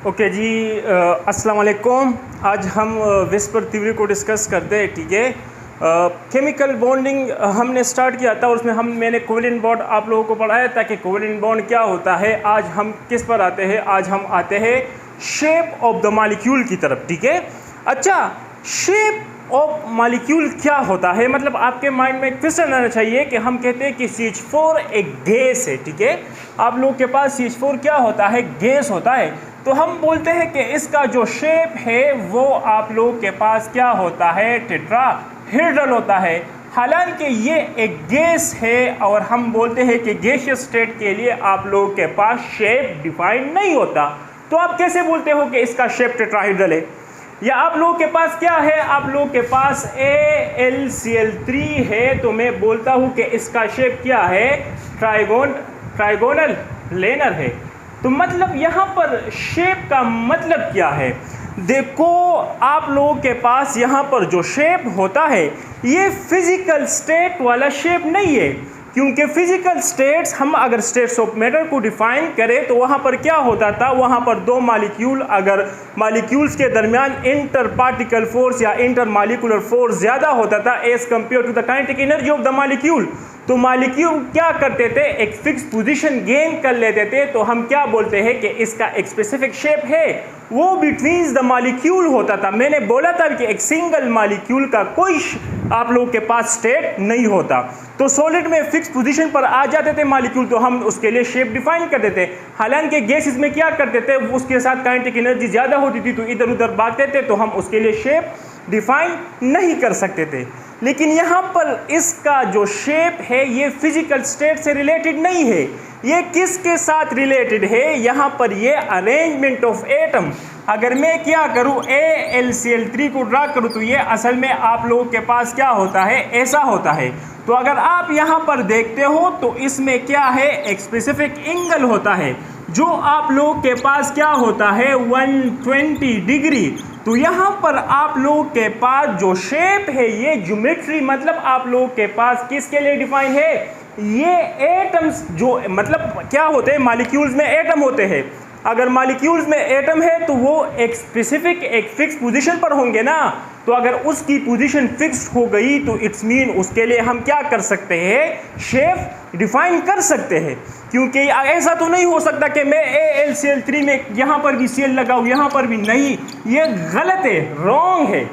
Okay जी, अस्सलाम वालेकुम। आज हम विस्पर थ्योरी को डिस्कस करते हैं। ठीक है, केमिकल बॉन्डिंग हमने स्टार्ट किया था और उसमें मैंने कोवेलेंट बॉन्ड आप लोगों को पढ़ाया था कि कोवेलेंट बॉन्ड क्या होता है। आज हम किस पर आते हैं? आज हम आते हैं शेप ऑफ द मॉलिक्यूल की तरफ। ठीक है, अच्छा, शेप ऑफ मॉलिक्यूल क्या होता है? मतलब आपके माइंड में क्वेश्चन आना चाहिए कि हम कहते हैं कि CH4 एक गैस है। ठीक है, आप लोगों के पास CH4 क्या होता है? गैस होता है। तो हम बोलते हैं कि इसका जो शेप है वो आप लोगों के पास क्या होता है? टेट्राहेड्रल होता है। हालांकि ये एक गैस है और हम बोलते हैं कि गैसियस स्टेट के लिए आप लोगों के पास शेप डिफाइन नहीं होता। तो आप कैसे बोलते हो कि इसका शेप टेट्राहेड्रल है? या आप लोगों के पास क्या है? आप लोगों के पास AlCl3 है, तो मैं बोलता हूं कि इसका शेप क्या है? ट्राइगोनल प्लेनर है। तो मतलब यहाँ पर शेप का मतलब क्या है? देखो, आप लोगों के पास यहाँ पर जो शेप होता है ये फिजिकल स्टेट वाला शेप नहीं है, क्योंकि फिजिकल स्टेट्स, हम अगर स्टेट्स ऑफ मैटर को डिफाइन करें तो वहाँ पर क्या होता था? वहाँ पर दो मॉलिक्यूल, अगर मॉलिक्यूल्स के दरमियान इंटर पार्टिकल फोर्स या इंटर मॉलिक्यूलर फोर्स ज़्यादा होता था as compared to the kinetic energy of the molecule, तो मॉलिक्यूल क्या करते थे? एक फिक्स पोजीशन गेन कर लेते थे। तो हम क्या बोलते हैं कि इसका एक स्पेसिफिक शेप है, वो बिटवीन द मॉलिक्यूल होता था। मैंने बोला था कि एक सिंगल मॉलिक्यूल का कोई आप लोगों के पास स्टेट नहीं होता। तो सॉलिड में फिक्स पोजीशन पर आ जाते थे मॉलिक्यूल, तो हम उसके लिए शेप डिफाइन कर देते। हालांकि गैसेस में क्या करते थे? उसके साथ काइनेटिक एनर्जी ज़्यादा होती थी तो इधर उधर भागते थे, तो हम उसके लिए शेप डिफाइन नहीं कर सकते थे। लेकिन यहाँ पर इसका जो शेप है ये फिजिकल स्टेट से रिलेटेड नहीं है। ये किसके साथ रिलेटेड है? यहाँ पर ये अरेंजमेंट ऑफ एटम। अगर मैं क्या करूँ, AlCl3 को ड्रा करूँ, तो ये असल में आप लोगों के पास क्या होता है? ऐसा होता है। तो अगर आप यहाँ पर देखते हो तो इसमें क्या है? एक स्पेसिफिक एंगल होता है जो आप लोगों के पास क्या होता है? 120 डिग्री। तो यहाँ पर आप लोगों के पास जो शेप है ये ज्योमेट्री, मतलब आप लोगों के पास किसके लिए डिफाइन है? ये एटम्स, जो मतलब क्या होते हैं? मॉलिक्यूल्स में एटम होते हैं। अगर मॉलिक्यूल्स में एटम है तो वो एक स्पेसिफिक एक फिक्स पोजीशन पर होंगे ना। तो अगर उसकी पोजीशन फिक्स्ड हो गई तो इट्स मीन उसके लिए हम क्या कर सकते हैं? शेप डिफाइन कर सकते हैं। क्योंकि ऐसा तो नहीं हो सकता कि मैं AlCl3 में यहाँ पर भी Cl लगाऊँ, यहाँ पर भी नहीं। ये गलत है, रॉन्ग है।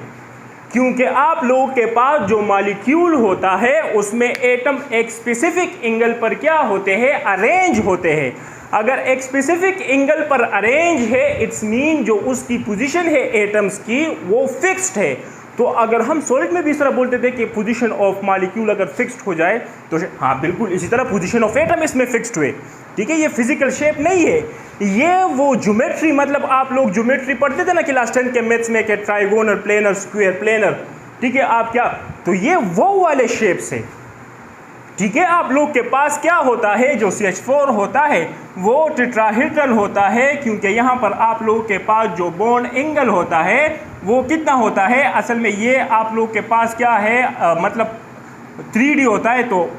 क्योंकि आप लोगों के पास जो मॉलिक्यूल होता है उसमें एटम एक स्पेसिफिक एंगल पर क्या होते हैं? अरेंज होते हैं। अगर एक स्पेसिफिक एंगल पर अरेंज है, इट्स मीन जो उसकी पोजीशन है एटम्स की वो फिक्स्ड है। तो अगर हम सॉलिड में भी इस तरह बोलते थे कि पोजीशन ऑफ मॉलिक्यूल अगर फिक्स्ड हो जाए तो हाँ बिल्कुल इसी तरह पोजीशन ऑफ एटम इसमें फिक्स्ड हुए। ठीक है, ये फिजिकल शेप नहीं है, ये वो ज्योमेट्री, मतलब आप लोग ज्योमेट्री पढ़ते थे ना क्लास 10 के मैथ्स में कि ट्राइगोनल प्लेनर, स्क्वायर प्लेनर। ठीक है, आप क्या, तो ये वो वाले शेप्स है। ठीक है, आप लोग के पास क्या होता है? जो CH4 होता है वो टेट्राहेड्रल होता है, क्योंकि यहाँ पर आप लोगों के पास जो बॉन्ड एंगल होता है वो कितना होता है? असल में ये आप लोग के पास क्या है? मतलब 3D होता है, तो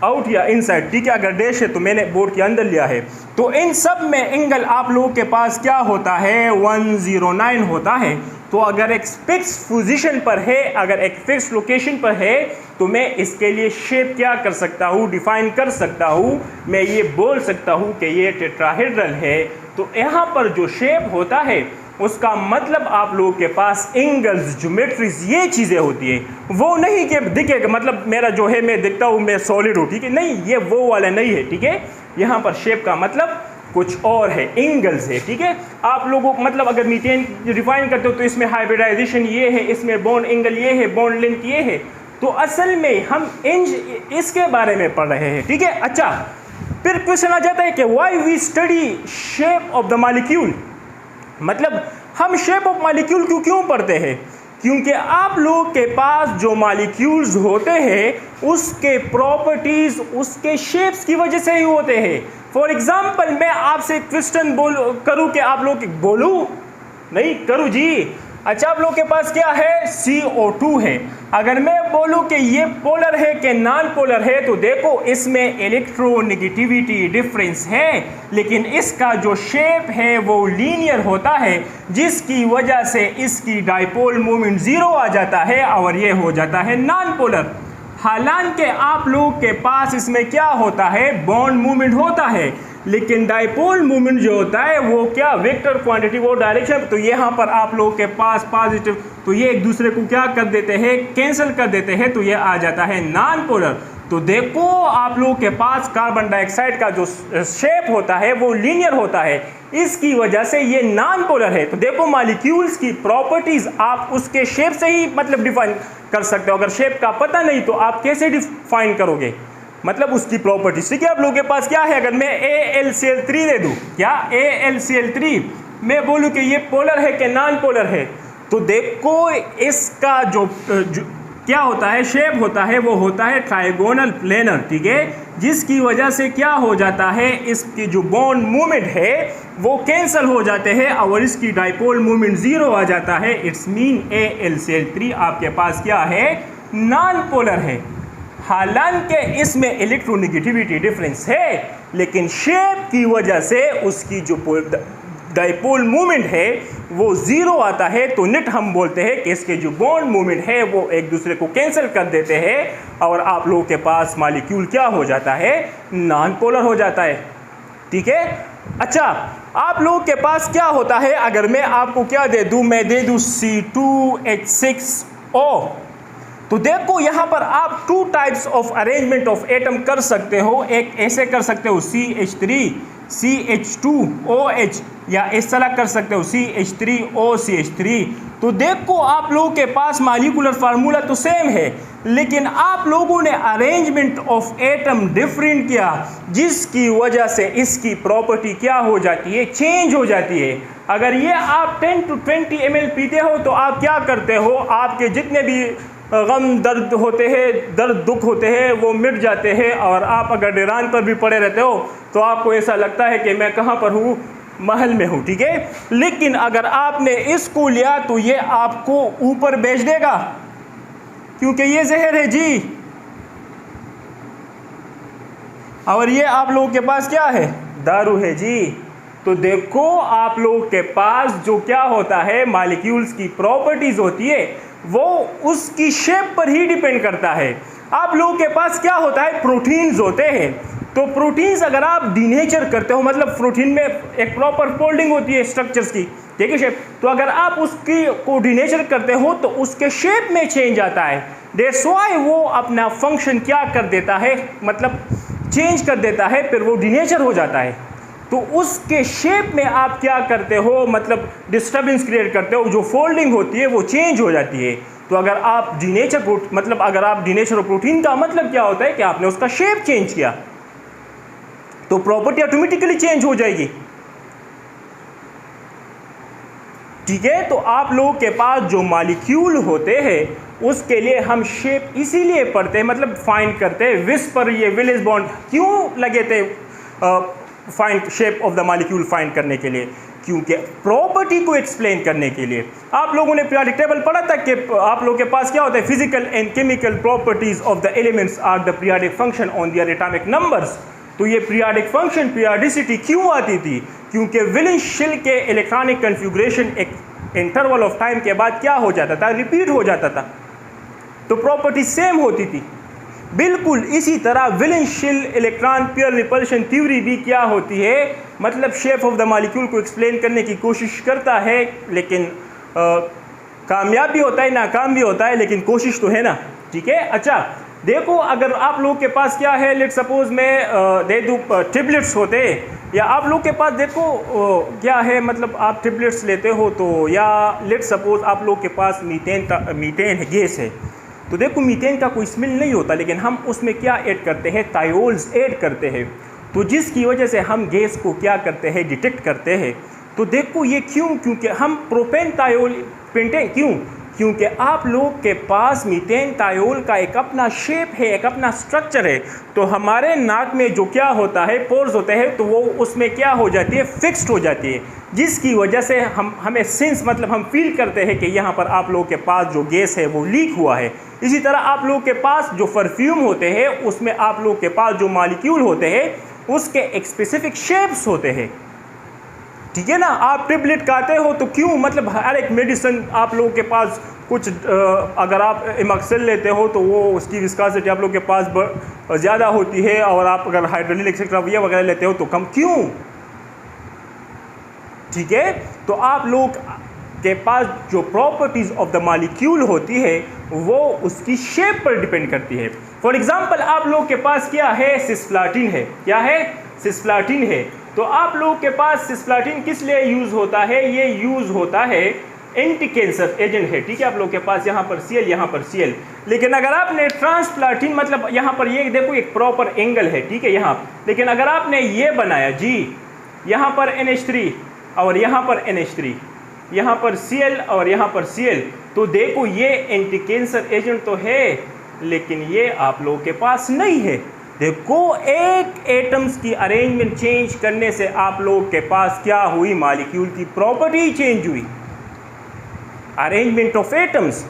आउट या इनसाइड। ठीक है, अगर डैश है तो मैंने बोर्ड के अंदर लिया है। तो इन सब में एंगल आप लोगों के पास क्या होता है? 109 होता है। तो अगर एक फिक्स पोजीशन पर है, अगर एक फिक्स लोकेशन पर है, तो मैं इसके लिए शेप क्या कर सकता हूँ? डिफाइन कर सकता हूँ। मैं ये बोल सकता हूँ कि ये टेट्राहेड्रल है। तो यहाँ पर जो शेप होता है उसका मतलब आप लोगों के पास एंगल्स, ज्योमेट्रीज, ये चीज़ें होती है। वो नहीं कि दिखेगा, मतलब मेरा जो है मैं दिखता हूँ मैं सॉलिड हूँ, ठीक है, नहीं, ये वो वाला नहीं है। ठीक है, यहाँ पर शेप का मतलब कुछ और है, एंगल्स है। ठीक है, आप लोगों मतलब अगर मीथेन रिफाइन करते हो तो इसमें हाइब्रिडाइजेशन ये है, इसमें बॉन्ड एंगल ये है, बॉन्ड लेंथ ये है। तो असल में हम इसके बारे में पढ़ रहे हैं। ठीक है, अच्छा, फिर क्वेश्चन आ जाता है कि why we study shape of the molecule. मतलब हम शेप ऑफ मॉलिक्यूल क्यों पढ़ते हैं? क्योंकि आप लोगों के पास जो मॉलिक्यूल्स होते हैं उसके प्रॉपर्टीज उसके शेप्स की वजह से ही होते हैं। फॉर एग्जाम्पल मैं आपसे क्वेश्चन करूं कि आप लोग बोलूं नहीं करूं जी, अच्छा, आप लोग के पास क्या है, CO2 है। अगर मैं बोलूं कि ये पोलर है कि नॉन पोलर है, तो देखो इसमें इलेक्ट्रोनेगेटिविटी डिफरेंस है, लेकिन इसका जो शेप है वो लीनियर होता है, जिसकी वजह से इसकी डाइपोल मोमेंट 0 आ जाता है और ये हो जाता है नॉन पोलर। हालांकि आप लोग के पास इसमें क्या होता है, बॉन्ड मूवमेंट होता है, लेकिन डाइपोल मूवमेंट जो होता है वो क्या, वेक्टर क्वांटिटी वो डायरेक्शन। तो यहाँ पर आप लोग के पास पॉजिटिव, तो ये एक दूसरे को क्या कर देते हैं, कैंसिल कर देते हैं, तो ये आ जाता है नॉन पोलर। तो देखो आप लोग के पास कार्बन डाइऑक्साइड का जो शेप होता है वो लीनियर होता है, इसकी वजह से ये नॉन पोलर है। तो देखो मॉलिक्यूल्स की प्रॉपर्टीज आप उसके शेप से ही मतलब डिफाइन कर सकते हो। अगर शेप का पता नहीं तो आप कैसे डिफाइन करोगे, मतलब उसकी प्रॉपर्टीज। ठीक है, आप लोगों के पास क्या है, अगर मैं AlCl3 दे दूं, क्या AlCl3 मैं बोलूं कि ये पोलर है कि नॉन पोलर है, तो देखो इसका जो क्या होता है, शेप होता है, वो होता है ट्राइगोनल प्लेनर। ठीक है, जिसकी वजह से क्या हो जाता है, इसकी जो बॉन्ड मूवमेंट है वो कैंसिल हो जाते हैं और इसकी डाइपोल मूवमेंट 0 आ जाता है। इट्स मीन AlCl3 आपके पास क्या है, नॉन पोलर है। हालांकि इसमें इलेक्ट्रोनेगेटिविटी डिफरेंस है, लेकिन शेप की वजह से उसकी जो डाइपोल मूवमेंट है वो 0 आता है। तो नेट हम बोलते हैं कि इसके जो बॉन्ड मूवमेंट है वो एक दूसरे को कैंसिल कर देते हैं और आप लोगों के पास मॉलिक्यूल क्या हो जाता है, नॉन पोलर हो जाता है। ठीक है, अच्छा आप लोगों के पास क्या होता है, अगर मैं आपको क्या दे दूं, मैं दे दूं C2H6O, तो देखो यहाँ पर आप 2 types of arrangement of atom कर सकते हो। एक ऐसे कर सकते हो CH3 CH2OH, या इस तरह कर सकते हो CH3OCH3। तो देखो आप लोगों के पास मॉलिक्यूलर फार्मूला तो सेम है, लेकिन आप लोगों ने अरेंजमेंट ऑफ एटम डिफरेंट किया, जिसकी वजह से इसकी प्रॉपर्टी क्या हो जाती है, चेंज हो जाती है। अगर ये आप 10 to 20 ml पीते हो तो आप क्या करते हो, आपके जितने भी गम दर्द होते हैं, दर्द दुख होते हैं, वो मिट जाते हैं, और आप अगर डिरान पर भी पड़े रहते हो तो आपको ऐसा लगता है कि मैं कहाँ पर हूँ, महल में हूँ। ठीक है, लेकिन अगर आपने इसको लिया तो ये आपको ऊपर भेज देगा, क्योंकि ये जहर है जी, और ये आप लोगों के पास क्या है, दारू है जी। तो देखो आप लोगों के पास जो क्या होता है, मॉलिक्यूल्स की प्रॉपर्टीज होती है वो उसकी शेप पर ही डिपेंड करता है। आप लोगों के पास क्या होता है, प्रोटीन्स होते हैं। तो प्रोटीन्स अगर आप डीनेचर करते हो, मतलब प्रोटीन में एक प्रॉपर फोल्डिंग होती है स्ट्रक्चर्स की, ठीक है, शेप, तो अगर आप उसकी को डीनेचर करते हो तो उसके शेप में चेंज आता है। दैट्स व्हाई वो अपना फंक्शन क्या कर देता है, मतलब चेंज कर देता है, फिर वो डीनेचर हो जाता है। तो उसके शेप में आप क्या करते हो, मतलब डिस्टर्बेंस क्रिएट करते हो, जो फोल्डिंग होती है वो चेंज हो जाती है। तो अगर आप डीनेचर, मतलब अगर आप डीनेचर प्रोटीन का मतलब क्या होता है कि आपने उसका शेप चेंज किया, तो प्रॉपर्टी ऑटोमेटिकली चेंज हो जाएगी। ठीक है, तो आप लोगों के पास जो मॉलिक्यूल होते हैं उसके लिए हम शेप इसीलिए पढ़ते हैं, मतलब फाइंड करते हैं। विस पर ये विलेज बॉन्ड क्यों लगे थे, find shape of the molecule find करने के लिए, क्योंकि प्रॉपर्टी को एक्सप्लेन करने के लिए। आप लोगों ने पीरियोडिक टेबल पढ़ा था कि आप लोगों के पास क्या होता है, physical and chemical properties of the elements are the periodic function on their atomic numbers. तो ये पीरियोडिक फंक्शन, पीरियोडिसिटी क्यों आती थी, क्योंकि वैलेंस शेल के इलेक्ट्रॉनिक कन्फिगुरेशन एक इंटरवल ऑफ टाइम के बाद क्या हो जाता था, रिपीट हो जाता था, तो प्रॉपर्टी सेम होती थी। बिल्कुल इसी तरह valence shell electron pair repulsion theory भी क्या होती है, मतलब शेप ऑफ द मॉलिक्यूल को एक्सप्लेन करने की कोशिश करता है, लेकिन कामयाब भी होता है, नाकाम भी होता है, लेकिन कोशिश तो है ना। ठीक है, अच्छा देखो अगर आप लोग के पास क्या है, लेट सपोज मैं दे दूँ ट्रिपलेट्स होते, या आप लोग के पास देखो क्या है, मतलब आप ट्रिपलेट्स लेते हो तो, या लेट सपोज आप लोग के पास मीथेन है, गैस है, तो देखो मीथेन का कोई स्मेल नहीं होता, लेकिन हम उसमें क्या ऐड करते हैं, थायोल्स ऐड करते हैं, तो जिसकी वजह से हम गैस को क्या करते हैं, डिटेक्ट करते हैं। तो देखो ये क्यों, क्योंकि हम प्रोपेन थायोल पेंटेन, क्योंकि आप लोग के पास मीथेन थायोल का एक अपना शेप है, एक अपना स्ट्रक्चर है। तो हमारे नाक में जो क्या होता है, पोर्स होते हैं, तो वो उसमें क्या हो जाती है, फिक्स्ड हो जाती है, जिसकी वजह से हमें सेंस मतलब हम फील करते हैं कि यहाँ पर आप लोगों के पास जो गैस है वो लीक हुआ है। इसी तरह आप लोगों के पास जो परफ्यूम होते हैं उसमें आप लोगों के पास जो मॉलिक्यूल होते हैं उसके एक स्पेसिफिक शेप्स होते हैं, ठीक है ना। आप टेबलेट खाते हो तो क्यों, मतलब हर एक मेडिसिन आप लोगों के पास कुछ अगर आप इमक्सल लेते हो तो वो उसकी विस्कोसिटी आप लोगों के पास ज़्यादा होती है, और आप अगर हाइड्रोलिक एक्सेट्रा वगैरह लेते हो तो कम, क्यों, ठीक है। तो आप लोग के पास जो प्रॉपर्टीज ऑफ द मॉलिक्यूल होती है वो उसकी शेप पर डिपेंड करती है। फॉर एग्जांपल आप लोग के पास क्या है, सिस्प्लाटिन है, क्या है, सिस्प्लाटिन है। तो आप लोग के पास सिस्प्लाटिन किस लिए यूज होता है, ये यूज होता है एंटी कैंसर एजेंट है, ठीक है। आप लोग के पास यहाँ पर Cl, यहाँ पर Cl, लेकिन अगर आपने ट्रांसप्लाटिन मतलब यहाँ पर ये देखो एक प्रॉपर एंगल है, ठीक है यहाँ, लेकिन अगर आपने ये बनाया जी, यहाँ पर NH3 और यहाँ पर NH3, यहाँ पर Cl और यहाँ पर Cl, तो देखो ये एंटी कैंसर एजेंट तो है लेकिन ये आप लोगों के पास नहीं है। देखो एक एटम्स की अरेंजमेंट चेंज करने से आप लोगों के पास क्या हुई, मॉलिक्यूल की प्रॉपर्टी चेंज हुई, अरेंजमेंट ऑफ एटम्स,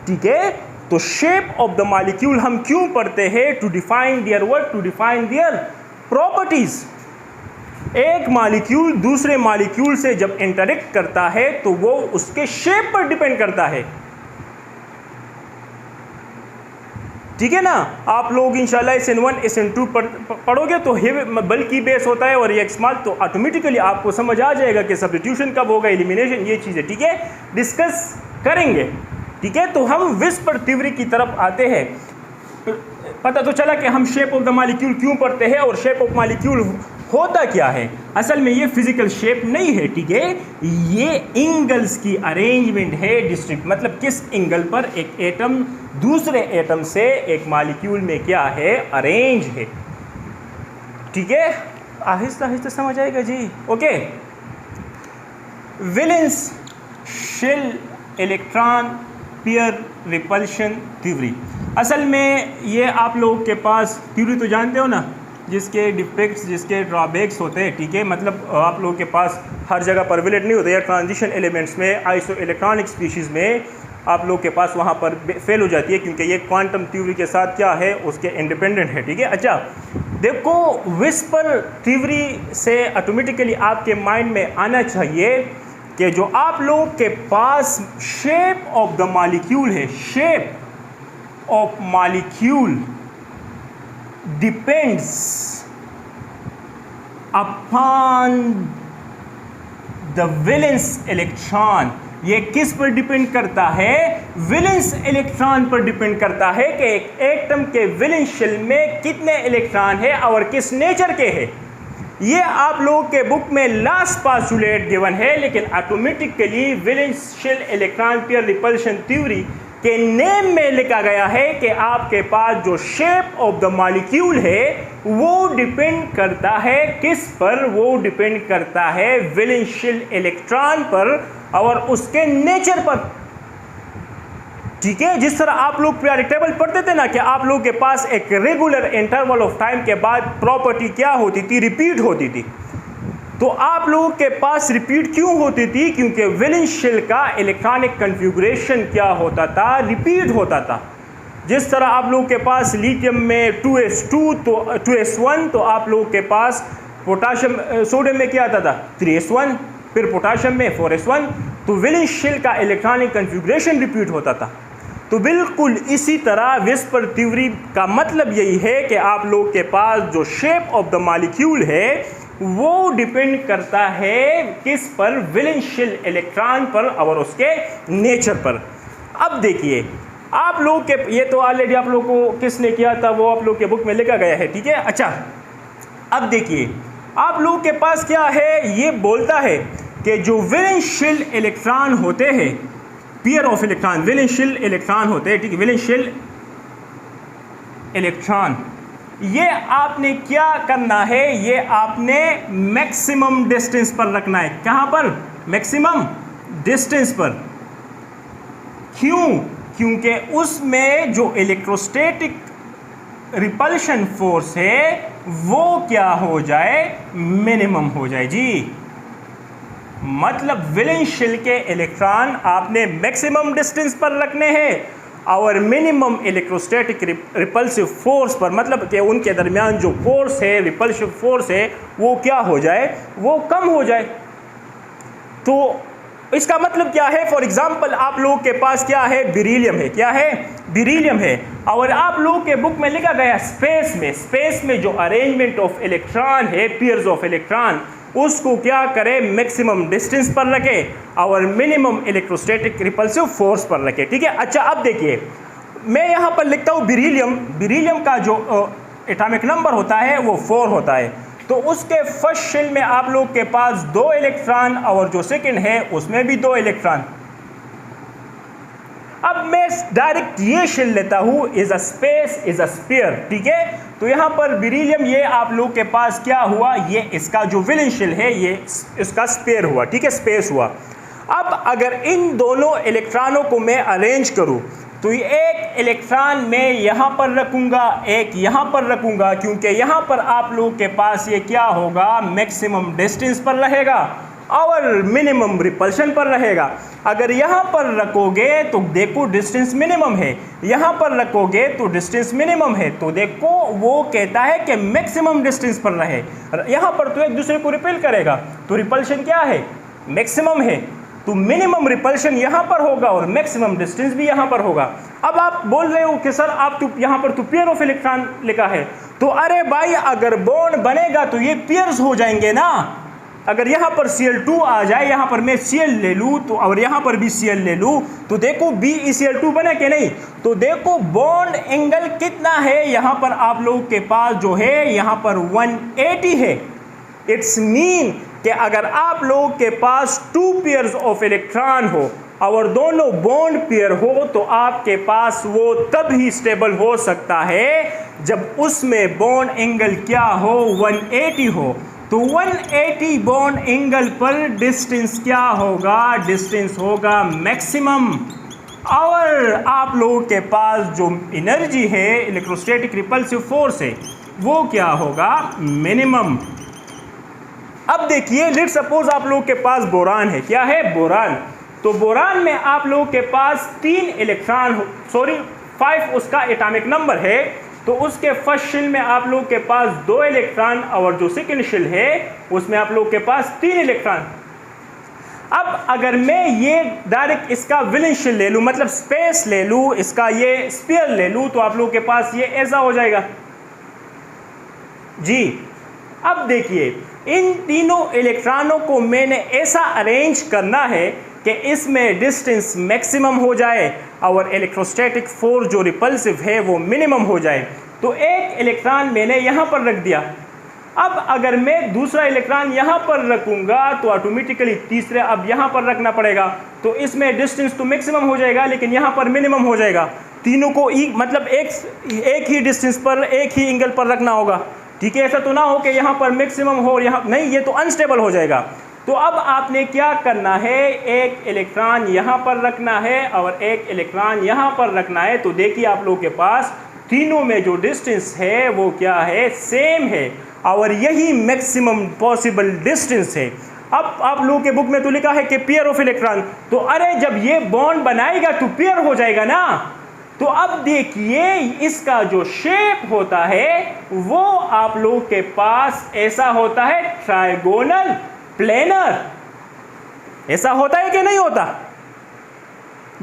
ठीक है। तो शेप ऑफ द मॉलिक्यूल हम क्यों पढ़ते हैं, to define their work, to define their properties. एक मॉलिक्यूल दूसरे मॉलिक्यूल से जब इंटरेक्ट करता है तो वो उसके शेप पर डिपेंड करता है, ठीक है ना। आप लोग इंशाल्लाह SN1 SN2 पढ़ोगे तो बल्कि बेस होता है और ये स्मॉल, तो ऑटोमेटिकली आपको समझ आ जाएगा कि सब्स्टिट्यूशन कब होगा, एलिमिनेशन, ये चीज़ें, ठीक है, डिस्कस करेंगे, ठीक है। तो हम विस्पर थ्योरी की तरफ आते हैं। पता तो चला कि हम शेप ऑफ द मॉलिक्यूल क्यों पढ़ते हैं और शेप ऑफ मॉलिक्यूल होता क्या है। असल में ये फिजिकल शेप नहीं है, ठीक है, ये एंगल्स की अरेंजमेंट है, डिस्ट्रीब्यूट मतलब किस एंगल पर एक एटम दूसरे एटम से एक मॉलिक्यूल में क्या है, अरेंज है, ठीक है। आहिस्ता आहिस्ता समझ आएगा जी, okay. Valence shell electron pair repulsion theory, असल में ये आप लोगों के पास थ्योरी तो जानते हो ना, जिसके डिफेक्ट्स, जिसके ड्रॉबैक्स होते हैं, ठीक है, मतलब आप लोगों के पास हर जगह परविलेट नहीं होता, या ट्रांजिशन एलिमेंट्स में, आइसो इलेक्ट्रॉनिक स्पीशीज़ में आप लोग के पास वहाँ पर फेल हो जाती है, क्योंकि ये क्वांटम थ्योरी के साथ क्या है, उसके इंडिपेंडेंट है, ठीक है। अच्छा देखो, विस्पर थ्योरी से ऑटोमेटिकली आपके माइंड में आना चाहिए कि जो आप लोग के पास शेप ऑफ द मॉलिक्यूल है, shape of molecule depends upon the valence electron. ये किस पर डिपेंड करता है, वैलेंस इलेक्ट्रॉन पर डिपेंड करता है कि एक एटम के वैलेंस शेल में कितने इलेक्ट्रॉन है और किस नेचर के है। ये आप लोगों के बुक में लास्ट पोस्टुलेट गिवन है, लेकिन automatically valence shell electron pair repulsion theory के नेम में लिखा गया है कि आपके पास जो शेप ऑफ द मॉलिक्यूल है वो डिपेंड करता है किस पर, वो डिपेंड करता है वैलेंस शेल इलेक्ट्रॉन पर और उसके नेचर पर, ठीक है। जिस तरह आप लोग पीरियोडिक टेबल पढ़ते थे ना कि आप लोगों के पास एक रेगुलर इंटरवल ऑफ टाइम के बाद प्रॉपर्टी क्या होती थी, रिपीट होती थी। तो आप लोगों के पास रिपीट क्यों होती थी, क्योंकि वैलेंस शेल का इलेक्ट्रॉनिक कन्फिगुरेशन क्या होता था, रिपीट होता था। जिस तरह आप लोगों के पास लिथियम में 2s2 तो 2s1, तो आप लोगों के पास पोटाशियम सोडियम में क्या आता था, 3s1, फिर पोटाशियम में 4s1, तो वैलेंस शेल का इलेक्ट्रॉनिक कन्फिगुरेशन रिपीट होता था। तो बिल्कुल इसी तरह विस्पर थ्योरी का मतलब यही है कि आप लोग के पास जो शेप ऑफ द मॉलिक्यूल है वो डिपेंड करता है किस पर, वैलेंस शेल इलेक्ट्रॉन पर और उसके नेचर पर। अब देखिए आप लोग के, ये तो ऑलरेडी आप लोग को किसने किया था वो आप लोग के बुक में लिखा गया है, ठीक है। अच्छा अब देखिए आप लोग के पास क्या है, ये बोलता है कि जो वैलेंस शेल इलेक्ट्रॉन होते हैं, pair of electron, valence shell electron होते हैं, ठीक है, वैलेंस शेल इलेक्ट्रॉन, ये आपने क्या करना है, ये आपने मैक्सिमम डिस्टेंस पर रखना है। कहाँ पर, मैक्सिमम डिस्टेंस पर। क्यों, क्योंकि उसमें जो इलेक्ट्रोस्टैटिक रिपल्शन फोर्स है वो क्या हो जाए, मिनिमम हो जाए जी। मतलब विलेंस शेल के इलेक्ट्रॉन आपने मैक्सिमम डिस्टेंस पर रखने हैं और मिनिमम इलेक्ट्रोस्टैटिक रिपल्सिव फोर्स पर, मतलब कि उनके दरमियान जो फोर्स है, रिपल्सिव फोर्स है, वो क्या हो जाए, वो कम हो जाए। तो इसका मतलब क्या है? फॉर एग्जाम्पल आप लोगों के पास क्या है, बेरिलियम है। क्या है? बेरिलियम है। और आप लोगों के बुक में लिखा गया स्पेस में जो अरेंजमेंट ऑफ इलेक्ट्रॉन है, पेयर्स ऑफ इलेक्ट्रॉन, उसको क्या करे, मैक्सिमम डिस्टेंस पर रखे और मिनिमम इलेक्ट्रोस्टैटिक रिपल्सिव फोर्स पर रखे। ठीक है। अच्छा, अब देखिए मैं यहाँ पर लिखता हूँ बेरिलियम का जो एटॉमिक नंबर होता है वो 4 होता है। तो उसके फर्स्ट शेल में आप लोग के पास 2 इलेक्ट्रॉन और जो सेकंड है उसमें भी 2 इलेक्ट्रॉन। अब मैं डायरेक्ट ये शेल लेता हूं, इज अ स्फीयर। ठीक है। तो यहां पर बेरिलियम, ये आप लोग के पास क्या हुआ, ये इसका जो वैलेंस शेल है ये इसका स्फीयर हुआ। ठीक है, स्पेस हुआ। अब अगर इन दोनों इलेक्ट्रॉनों को मैं अरेंज करूं तो एक इलेक्ट्रॉन मैं यहाँ पर रखूँगा, एक यहाँ पर रखूँगा, क्योंकि यहाँ पर आप लोग के पास ये क्या होगा, मैक्सिमम डिस्टेंस पर रहेगा और मिनिमम रिपल्शन पर रहेगा। अगर यहाँ पर रखोगे तो देखो डिस्टेंस मिनिमम है, यहाँ पर रखोगे तो डिस्टेंस मिनिमम है, तो देखो वो कहता है कि मैक्सिमम डिस्टेंस पर रहे। यहाँ पर तो एक दूसरे को रिपेल करेगा, तो रिपल्शन क्या है, मैक्सिमम है, तो मिनिमम रिपल्शन यहाँ पर होगा और मैक्सिमम डिस्टेंस भी यहाँ पर होगा। अब आप बोल रहे हो कि सर आप तो यहाँ पर तो पेयर ऑफ इलेक्ट्रॉन लिखा है, तो अरे भाई अगर बॉन्ड बनेगा तो ये पेयर्स हो जाएंगे ना। अगर यहाँ पर Cl2 आ जाए, यहाँ पर मैं Cl ले लूँ तो और यहाँ पर भी Cl ले लूँ, तो देखो BeCl2 बने कि नहीं। तो देखो बॉन्ड एंगल कितना है, यहाँ पर आप लोगों के पास जो है यहाँ पर 180 है। इट्स मीन कि अगर आप लोगों के पास 2 पेयर्स ऑफ इलेक्ट्रॉन हो और दोनों बॉन्ड पेयर हो तो आपके पास वो तब ही स्टेबल हो सकता है जब उसमें बॉन्ड एंगल क्या हो, 180 हो। तो 180 बॉन्ड एंगल पर डिस्टेंस क्या होगा, डिस्टेंस होगा मैक्सिमम, और आप लोगों के पास जो एनर्जी है, इलेक्ट्रोस्टैटिक रिपल्सिव फोर्स है, वो क्या होगा, मिनिमम। अब देखिए लेट सपोज आप लोगों के पास बोरान है। क्या है, बोरान। तो बोरान में आप लोगों के पास 3 इलेक्ट्रॉन, 5 उसका एटॉमिक नंबर है। तो उसके फर्स्ट शेल में आप लोगों के पास 2 इलेक्ट्रॉन और जो सेकंड शेल है उसमें आप लोगों के पास 3 इलेक्ट्रॉन। अब अगर मैं ये डायरेक्ट इसका वैलेंस शेल ले लूँ, मतलब स्पेस ले लूँ, इसका ये स्फीयर ले लूँ, तो आप लोगों के पास ये ऐसा हो जाएगा जी। अब देखिए इन तीनों इलेक्ट्रॉनों को मैंने ऐसा अरेंज करना है कि इसमें डिस्टेंस मैक्सिमम हो जाए और इलेक्ट्रोस्टैटिक फोर्स जो रिपल्सिव है वो मिनिमम हो जाए। तो एक इलेक्ट्रॉन मैंने यहाँ पर रख दिया। अब अगर मैं दूसरा इलेक्ट्रॉन यहाँ पर रखूँगा तो ऑटोमेटिकली तीसरे अब यहाँ पर रखना पड़ेगा, तो इसमें डिस्टेंस तो मैक्सिमम हो जाएगा लेकिन यहाँ पर मिनिमम हो जाएगा। तीनों को मतलब एक ही डिस्टेंस पर, एक ही एंगल पर रखना होगा। ठीक है, ऐसा तो ना हो कि यहाँ पर मैक्सिमम हो और यहाँ नहीं, ये तो अनस्टेबल हो जाएगा। तो अब आपने क्या करना है, एक इलेक्ट्रॉन यहाँ पर रखना है और एक इलेक्ट्रॉन यहाँ पर रखना है। तो देखिए आप लोगों के पास तीनों में जो डिस्टेंस है वो क्या है, सेम है और यही मैक्सिमम पॉसिबल डिस्टेंस है। अब आप लोगों के बुक में तो लिखा है कि पेयर ऑफ इलेक्ट्रॉन, तो अरे जब ये बॉन्ड बनाएगा तो पेयर हो जाएगा ना। तो अब देखिए इसका जो शेप होता है वो आप लोगों के पास ऐसा होता है, ट्राइगोनल प्लेनर। ऐसा होता है कि नहीं होता।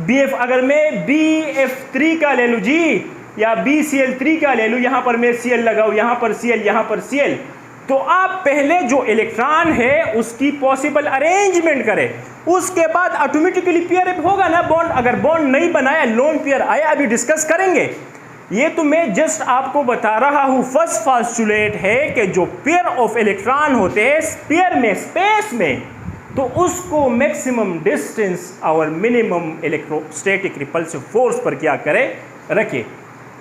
BF अगर मैं BF3 का ले लूँ जी, या BCl3 का ले लूँ, यहाँ पर मैं Cl लगाऊँ, यहाँ पर Cl, यहाँ पर Cl, तो आप पहले जो इलेक्ट्रॉन है उसकी पॉसिबल अरेंजमेंट करें, उसके बाद ऑटोमेटिकली पेयर अप होगा ना बॉन्ड। अगर बॉन्ड नहीं बनाया, लोन पेयर आया, अभी डिस्कस करेंगे। ये तो मैं जस्ट आपको बता रहा हूँ, फर्स्ट पोस्टुलेट है कि जो पेयर ऑफ इलेक्ट्रॉन होते हैं पेयर में, स्पेस में, तो उसको मैक्सिमम डिस्टेंस और मिनिमम इलेक्ट्रोस्टैटिक रिपल्सिव फोर्स पर क्या करें, रखें।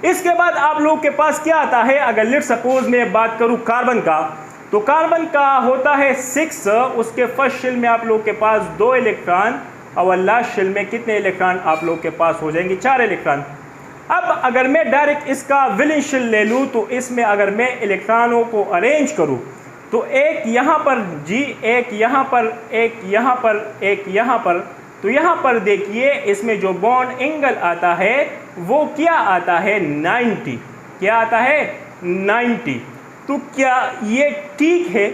इसके बाद आप लोगों के पास क्या आता है, अगर लेट सपोज मैं बात करूं कार्बन का, तो कार्बन का होता है 6। उसके फर्स्ट शेल में आप लोगों के पास 2 इलेक्ट्रॉन और लास्ट शेल में कितने इलेक्ट्रॉन आप लोगों के पास हो जाएंगे, 4 इलेक्ट्रॉन। अब अगर मैं डायरेक्ट इसका वैलेंस शेल ले लूँ तो इसमें अगर मैं इलेक्ट्रॉनों को अरेंज करूँ तो एक यहाँ पर जी, एक यहाँ पर, एक यहाँ पर, एक यहाँ पर। तो यहाँ पर देखिए इसमें जो बॉन्ड एंगल आता है वो क्या आता है 90। क्या आता है 90। तो क्या ये ठीक है?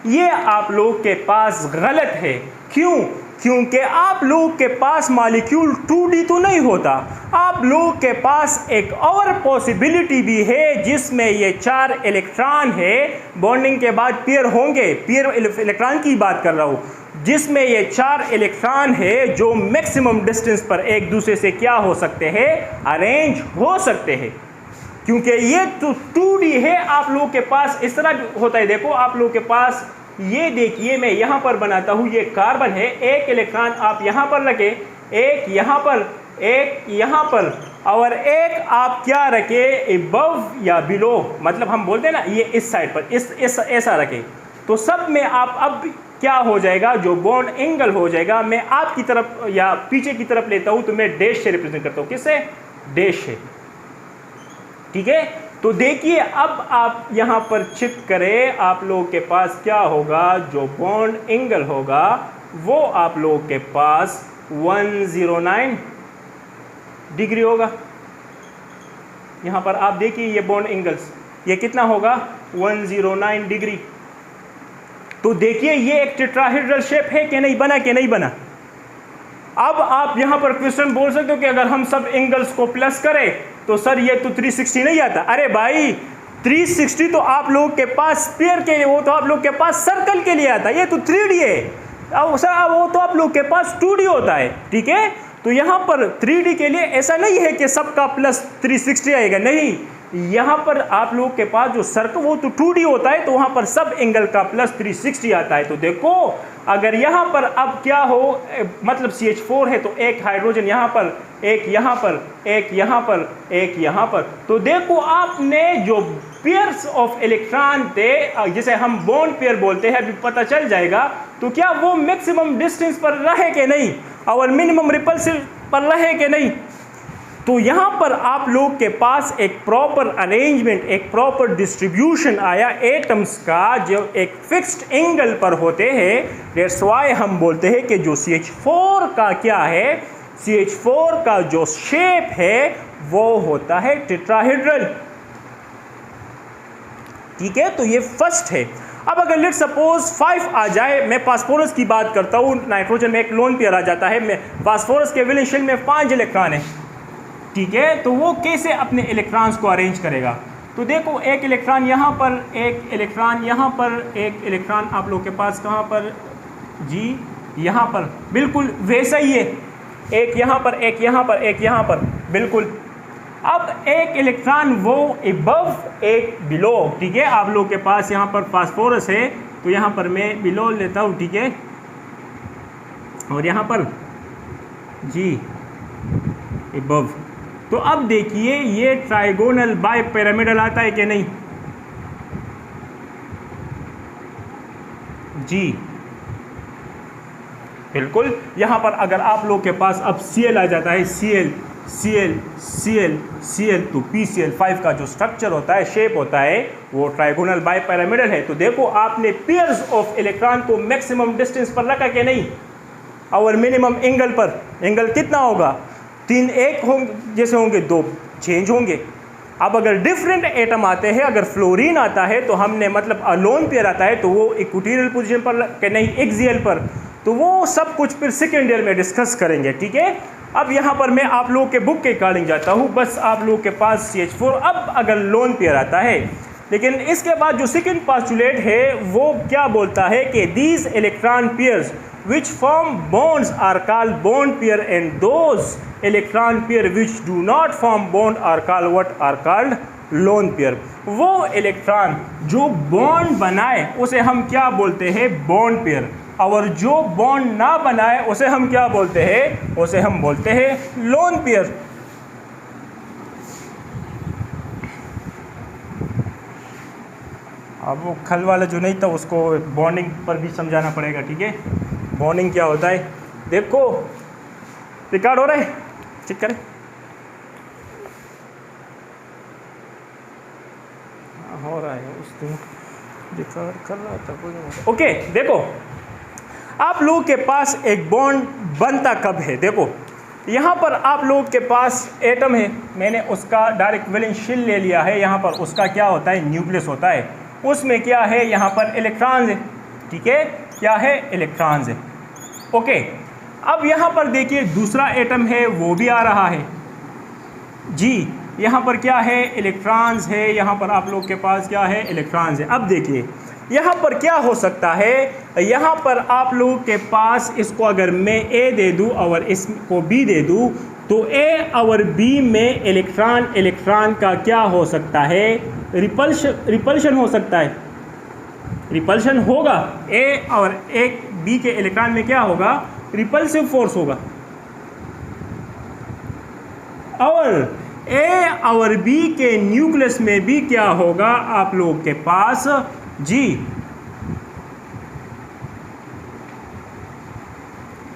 ये आप लोग के पास गलत है। क्यों? क्योंकि आप लोग के पास मॉलिक्यूल 2D तो नहीं होता, आप लोग के पास एक और पॉसिबिलिटी भी है जिसमें ये 4 इलेक्ट्रॉन है, बॉन्डिंग के बाद पेयर होंगे, पेयर इलेक्ट्रॉन की बात कर रहा हूँ, जिसमें ये 4 इलेक्ट्रॉन है जो मैक्सिमम डिस्टेंस पर एक दूसरे से क्या हो सकते हैं, अरेंज हो सकते हैं। क्योंकि ये तो 2D है, आप लोग के पास इस तरह होता है। देखो आप लोग के पास ये देखिए, मैं यहाँ पर बनाता हूँ, ये कार्बन है, एक इलेक्ट्रॉन आप यहाँ पर रखे, एक यहाँ पर, एक यहाँ पर, और एक आप क्या रखे अबव या बिलो, मतलब हम बोलते हैं ना ये इस साइड पर, इस ऐसा रखे। तो सब में आप अब क्या हो जाएगा, जो बॉन्ड एंगल हो जाएगा, मैं आपकी तरफ या पीछे की तरफ लेता हूँ तो मैं डैश से रिप्रेजेंट करता हूँ। किससे? डैश से। ठीक है, तो देखिए अब आप यहाँ पर चेक करें, आप लोगों के पास क्या होगा, जो बॉन्ड एंगल होगा वो आप लोगों के पास 109 डिग्री होगा। यहाँ पर आप देखिए ये बॉन्ड एंगल्स, ये कितना होगा 109 डिग्री। तो देखिए ये एक टेट्राहेड्रल शेप है कि नहीं बना, कि नहीं बना। अब आप यहाँ पर क्वेश्चन बोल सकते हो कि अगर हम सब एंगल्स को प्लस करें तो सर ये तो 360 नहीं आता। अरे भाई 360 तो आप लोग के पास स्फीयर के लिए, वो तो आप लोग के पास सर्कल के लिए आता है, ये तो 3D है। अब सर वो तो आप लोग के पास 2D होता है। ठीक है, तो यहाँ पर 3D के लिए ऐसा नहीं है कि सबका प्लस 360 आएगा, नहीं, यहाँ पर आप लोग के पास जो सर्कल वो तो 2D होता है, तो वहाँ पर सब एंगल का प्लस 360 आता है। तो देखो अगर यहाँ पर अब क्या हो, मतलब CH4 है तो एक हाइड्रोजन यहाँ पर, एक यहाँ पर, एक यहाँ पर, एक यहाँ पर। तो देखो आपने जो पेयर्स ऑफ इलेक्ट्रॉन थे, जिसे हम बॉन्ड पेयर बोलते हैं, अभी पता चल जाएगा, तो क्या वो मैक्सिमम डिस्टेंस पर रहे कि नहीं और मिनिमम रिपल्सिव पर रहे कि नहीं। तो यहाँ पर आप लोग के पास एक प्रॉपर अरेंजमेंट, एक प्रॉपर डिस्ट्रीब्यूशन आया एटम्स का, जो एक फिक्स्ड एंगल पर होते हैं। दैट्स व्हाई हम बोलते हैं कि जो CH4 का क्या है, CH4 का जो शेप है वो होता है टेट्राहेड्रल। ठीक है, तो ये फर्स्ट है। अब अगर लेट सपोज 5 आ जाए, मैं फास्फोरस की बात करता हूँ, नाइट्रोजन में एक लोन पेयर आ जाता है, मैं फास्फोरस के वैलेंस शेल में 5 इलेक्ट्रॉन है। ठीक है, तो वो कैसे अपने इलेक्ट्रॉन्स को अरेंज करेगा। तो देखो एक इलेक्ट्रॉन यहाँ पर, एक इलेक्ट्रॉन यहाँ पर, एक इलेक्ट्रॉन आप लोग के पास कहाँ पर जी, यहाँ पर, बिल्कुल वैसा ही है, एक यहाँ पर, एक यहाँ पर, एक यहाँ पर, बिल्कुल। अब एक इलेक्ट्रॉन वो अबव, एक बिलो। ठीक है, आप लोग के पास यहाँ पर फास्फोरस है तो यहाँ पर मैं बिलो लेता हूँ। ठीक है, और यहाँ पर जी अबव। तो अब देखिए ये ट्राइगोनल बाय पिरामिडल आता है कि नहीं जी, बिल्कुल। यहाँ पर अगर आप लोग के पास अब Cl आ जाता है, Cl Cl Cl Cl, तो PCl5 का जो स्ट्रक्चर होता है, शेप होता है, वो ट्राइगोनल बाय पिरामिडल है। तो देखो आपने पेयर्स ऑफ इलेक्ट्रॉन को मैक्सिमम डिस्टेंस पर रखा कि नहीं, और मिनिमम एंगल पर। एंगल कितना होगा, 3 एक होंगे, जैसे होंगे 2 चेंज होंगे। अब अगर डिफरेंट एटम आते हैं, अगर फ्लोरीन आता है तो हमने मतलब अलोन पेयर आता है तो वो इक्विटोरियल पोजीशन पर कि नहीं एक्सियल पर, तो वो सब कुछ फिर सेकेंड ईयर में डिस्कस करेंगे। ठीक है, अब यहाँ पर मैं आप लोगों के बुक के अकॉर्डिंग जाता हूँ, बस आप लोगों के पास CH4 अब अगर लोन पेयर आता है। लेकिन इसके बाद जो सेकेंड पोस्टुलेट है वो क्या बोलता है कि these electron pairs which form bonds are called bond pair, and those electron pair which do not form bond are called what, are called lone pair। वो इलेक्ट्रॉन जो बॉन्ड बनाए उसे हम क्या बोलते हैं, बॉन्ड पेयर, और जो बॉन्ड ना बनाए उसे हम क्या बोलते हैं, उसे हम बोलते हैं लोन पेयर। अब वो खल वाला जो नहीं था उसको बॉन्डिंग पर भी समझाना पड़ेगा। ठीक है, बॉन्डिंग क्या होता है, देखो रिकॉर्ड हो रहा है, चेक करें। हो रहा है उस दिन कर रहा था कोई। ओके देखो, आप लोगों के पास एक बॉन्ड बनता कब है। देखो यहाँ पर आप लोगों के पास एटम है, मैंने उसका डायरेक्ट वैलेंस शेल ले लिया है। यहाँ पर उसका क्या होता है, न्यूक्लियस होता है। उसमें क्या है, यहाँ पर इलेक्ट्रॉन्स है, ठीक है, क्या है, इलेक्ट्रॉन्स है। ओके, अब यहाँ पर देखिए दूसरा एटम है, वो भी आ रहा है जी। यहाँ पर क्या है, इलेक्ट्रॉन्स है। यहाँ पर आप लोग के पास क्या है, इलेक्ट्रॉन्स है। अब देखिए यहाँ पर क्या हो सकता है, यहाँ पर आप लोगों के पास इसको अगर मैं ए दे दूँ और इसको बी दे दूँ, तो ए और बी में इलेक्ट्रॉन का क्या हो सकता है, रिपल्शन हो सकता है, रिपल्शन होगा। ए और एक बी के इलेक्ट्रॉन में क्या होगा, रिपल्सिव फोर्स होगा। और ए और बी के न्यूक्लियस में भी क्या होगा आप लोगों के पास जी,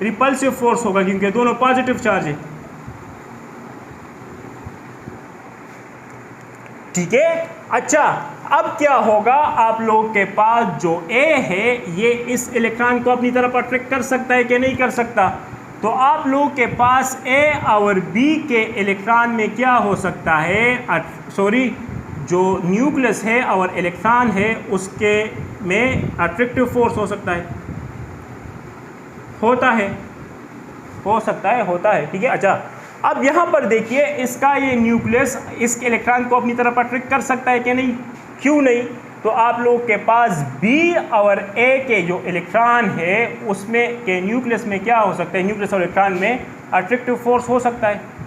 रिपल्सिव फोर्स होगा, क्योंकि दोनों पॉजिटिव चार्ज है, ठीक है। अच्छा, अब क्या होगा, आप लोगों के पास जो ए है ये इस इलेक्ट्रॉन को अपनी तरफ अट्रैक्ट कर सकता है कि नहीं कर सकता। तो आप लोगों के पास ए और बी के इलेक्ट्रॉन में क्या हो सकता है, जो न्यूक्लियस है और इलेक्ट्रॉन है उसके में अट्रैक्टिव फोर्स हो सकता है, होता है, हो सकता है, होता है, ठीक है। अच्छा, अब यहाँ पर देखिए इसका ये न्यूक्लियस इस इलेक्ट्रॉन को अपनी तरफ अट्रैक्ट कर सकता है कि नहीं, क्यों नहीं। तो आप लोग के पास बी और ए के जो इलेक्ट्रॉन है उसमें के न्यूक्लियस में क्या हो सकता है, न्यूक्लियस और इलेक्ट्रॉन में अट्रैक्टिव फोर्स हो सकता है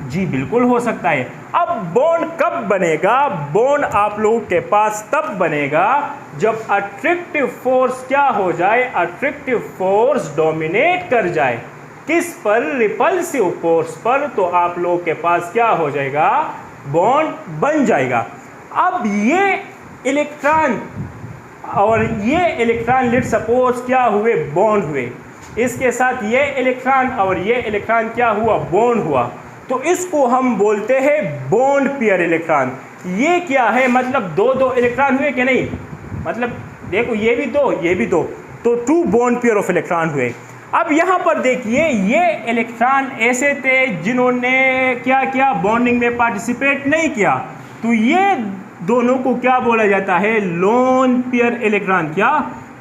जी, बिल्कुल हो सकता है। अब बॉन्ड कब बनेगा, बॉन्ड आप लोगों के पास तब बनेगा जब अट्रैक्टिव फोर्स क्या हो जाए, अट्रैक्टिव फोर्स डोमिनेट कर जाए, किस पर, रिपल्सिव फोर्स पर। तो आप लोगों के पास क्या हो जाएगा, बॉन्ड बन जाएगा। अब ये इलेक्ट्रॉन और ये इलेक्ट्रॉन लेट सपोज क्या हुए, बॉन्ड हुए, इसके साथ ये इलेक्ट्रॉन और ये इलेक्ट्रॉन क्या हुआ, बॉन्ड हुआ। तो इसको हम बोलते हैं बॉन्ड पेयर इलेक्ट्रॉन। ये क्या है, मतलब दो दो इलेक्ट्रॉन हुए कि नहीं, मतलब देखो ये भी दो, ये भी दो, तो two bond pair of electron हुए। अब यहाँ पर देखिए ये इलेक्ट्रॉन ऐसे थे जिन्होंने क्या किया, बॉन्डिंग में पार्टिसिपेट नहीं किया, तो ये दोनों को क्या बोला जाता है, लोन पेयर इलेक्ट्रॉन। क्या,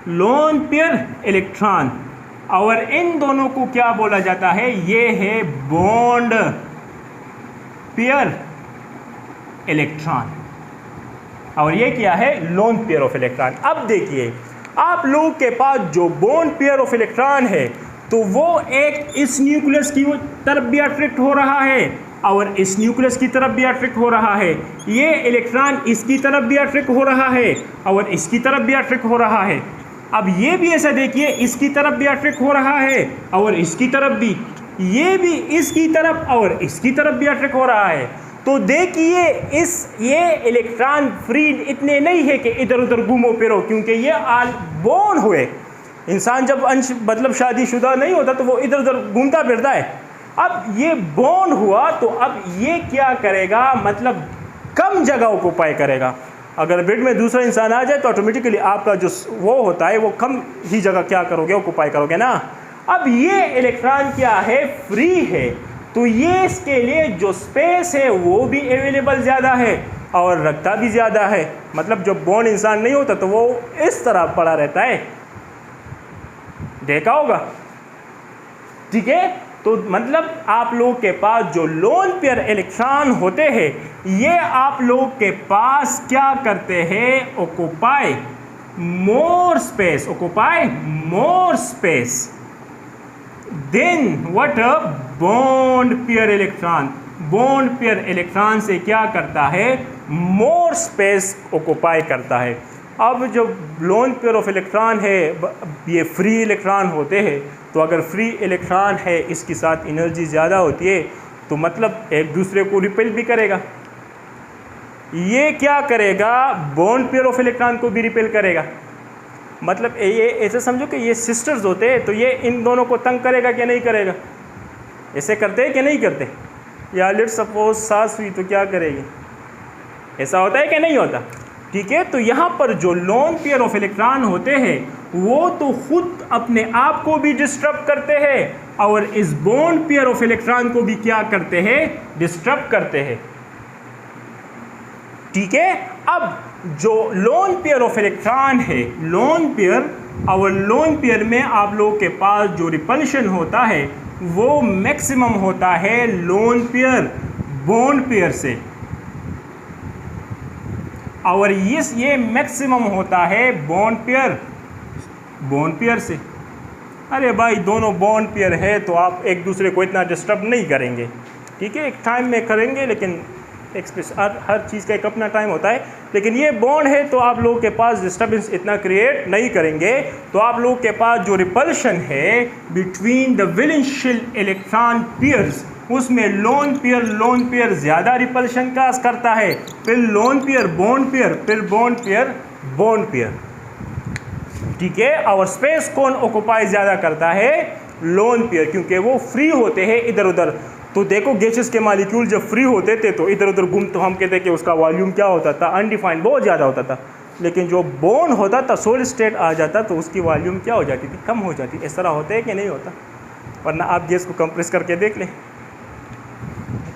लोन पेयर इलेक्ट्रॉन। और इन दोनों को क्या बोला जाता है, ये है बॉन्ड पेयर इलेक्ट्रॉन, और ये क्या है, लोन पेयर ऑफ इलेक्ट्रॉन। अब देखिए आप लोगों के पास जो बॉन्ड पेयर ऑफ इलेक्ट्रॉन है, तो वो एक इस न्यूक्लियस की तरफ भी अट्रैक्ट हो रहा है और इस न्यूक्लियस की तरफ भी अट्रैक्ट हो रहा है। ये इलेक्ट्रॉन इसकी तरफ भी अट्रैक्ट हो रहा है और इसकी तरफ भी अट्रैक्ट हो रहा है। अब ये भी ऐसा देखिए, इसकी तरफ भी अट्रैक्ट हो रहा है और इसकी तरफ भी, ये भी इसकी तरफ और इसकी तरफ भी अट्रैक्ट हो रहा है। तो देखिए ये इलेक्ट्रॉन फ्री इतने नहीं है कि इधर उधर घूमो फिरो, क्योंकि ये बोर्न हुए। इंसान जब मतलब शादीशुदा नहीं होता तो वो इधर उधर घूमता फिरता है। अब ये बोर्न हुआ तो अब ये क्या करेगा, मतलब कम जगह ऑक्युपाई करेगा। अगर बेड में दूसरा इंसान आ जाए तो ऑटोमेटिकली आपका जो वो होता है वो कम ही जगह क्या करोगे, ऑक्युपाई करोगे ना। अब ये इलेक्ट्रॉन क्या है, फ्री है, तो ये इसके लिए जो स्पेस है वो भी अवेलेबल ज़्यादा है और रखता भी ज़्यादा है। मतलब जो बॉन्ड इंसान नहीं होता तो वो इस तरह पड़ा रहता है, देखा होगा, ठीक है। तो मतलब आप लोग के पास जो लोन पेयर इलेक्ट्रॉन होते हैं, ये आप लोग के पास क्या करते हैं, occupy more space, occupy more space than what, bond pair electron. Bond pair electron से क्या करता है, मोर स्पेस ऑक्युपाई करता है। अब जो लोन पेयर ऑफ इलेक्ट्रॉन है ये फ्री इलेक्ट्रॉन होते हैं, तो अगर फ्री इलेक्ट्रॉन है इसके साथ एनर्जी ज़्यादा होती है तो मतलब एक दूसरे को रिपेल भी करेगा। ये क्या करेगा, बॉन्ड पेयर ऑफ इलेक्ट्रॉन को भी रिपेल करेगा। मतलब ये ऐसे समझो कि ये सिस्टर्स होते हैं, तो ये इन दोनों को तंग करेगा कि नहीं करेगा, ऐसे करते हैं कि नहीं करते। या लेट्स सपोज सास हुई तो क्या करेगी, ऐसा होता है कि नहीं होता, ठीक है। तो यहाँ पर जो लोन पेयर ऑफ इलेक्ट्रॉन होते हैं वो तो खुद अपने आप को भी डिस्टर्ब करते हैं और इस बॉन्ड पेयर ऑफ इलेक्ट्रॉन को भी क्या करते हैं, डिस्टर्ब करते हैं, ठीक है। अब जो लोन पेयर ऑफ इलेक्ट्रॉन है, लोन पेयर और लोन पेयर में आप लोगों के पास जो रिपल्शन होता है वो मैक्सिमम होता है लोन पेयर बॉन्ड पेयर से, और ये मैक्सिमम होता है बॉन्ड पेयर से। अरे भाई दोनों बॉन्ड पेयर है तो आप एक दूसरे को इतना डिस्टर्ब नहीं करेंगे, ठीक है, एक टाइम में करेंगे, लेकिन हर चीज़ का एक अपना टाइम होता है, लेकिन ये बॉन्ड है तो आप लोगों के पास डिस्टर्बेंस इतना क्रिएट नहीं करेंगे। तो आप लोगों के पास जो रिपल्शन है बिटवीन द वैलेंशियल इलेक्ट्रॉन पेयर्स, उसमें लोन पेयर ज़्यादा रिपल्शन काज करता है, फिर लोन पेयर बॉन्ड पेयर, फिर बॉन्ड पेयर, ठीक है। और स्पेस कौन ऑक्युपाई ज़्यादा करता है, लोन पेयर, क्योंकि वो फ्री होते हैं इधर उधर। तो देखो गैसेस के मॉलिक्यूल जब फ्री होते थे तो इधर उधर घूम, तो हम कहते हैं कि उसका वॉल्यूम क्या होता था, अनडिफाइंड, बहुत ज़्यादा होता था। लेकिन जो बॉन्ड होता था, सॉलिड स्टेट आ जाता तो उसकी वॉल्यूम क्या हो जाती थी, कम हो जाती। इस तरह होता है कि नहीं होता, वरना आप गैस को कंप्रेस करके देख लें,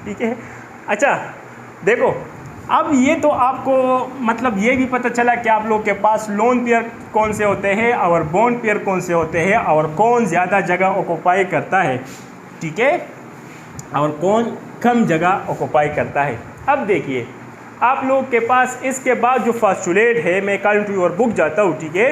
ठीक है। अच्छा देखो, अब ये तो आपको मतलब ये भी पता चला कि आप लोग के पास लोन पेयर कौन से होते हैं और बॉन्ड पेयर कौन से होते हैं और कौन ज़्यादा जगह ऑक्युपाई करता है, ठीक है, और कौन कम जगह ऑक्युपाई करता है। अब देखिए आप लोग के पास इसके बाद जो फास्टुलेट है, मैं अकॉर्डिंग टू योर बुक जाता हूँ, ठीक है,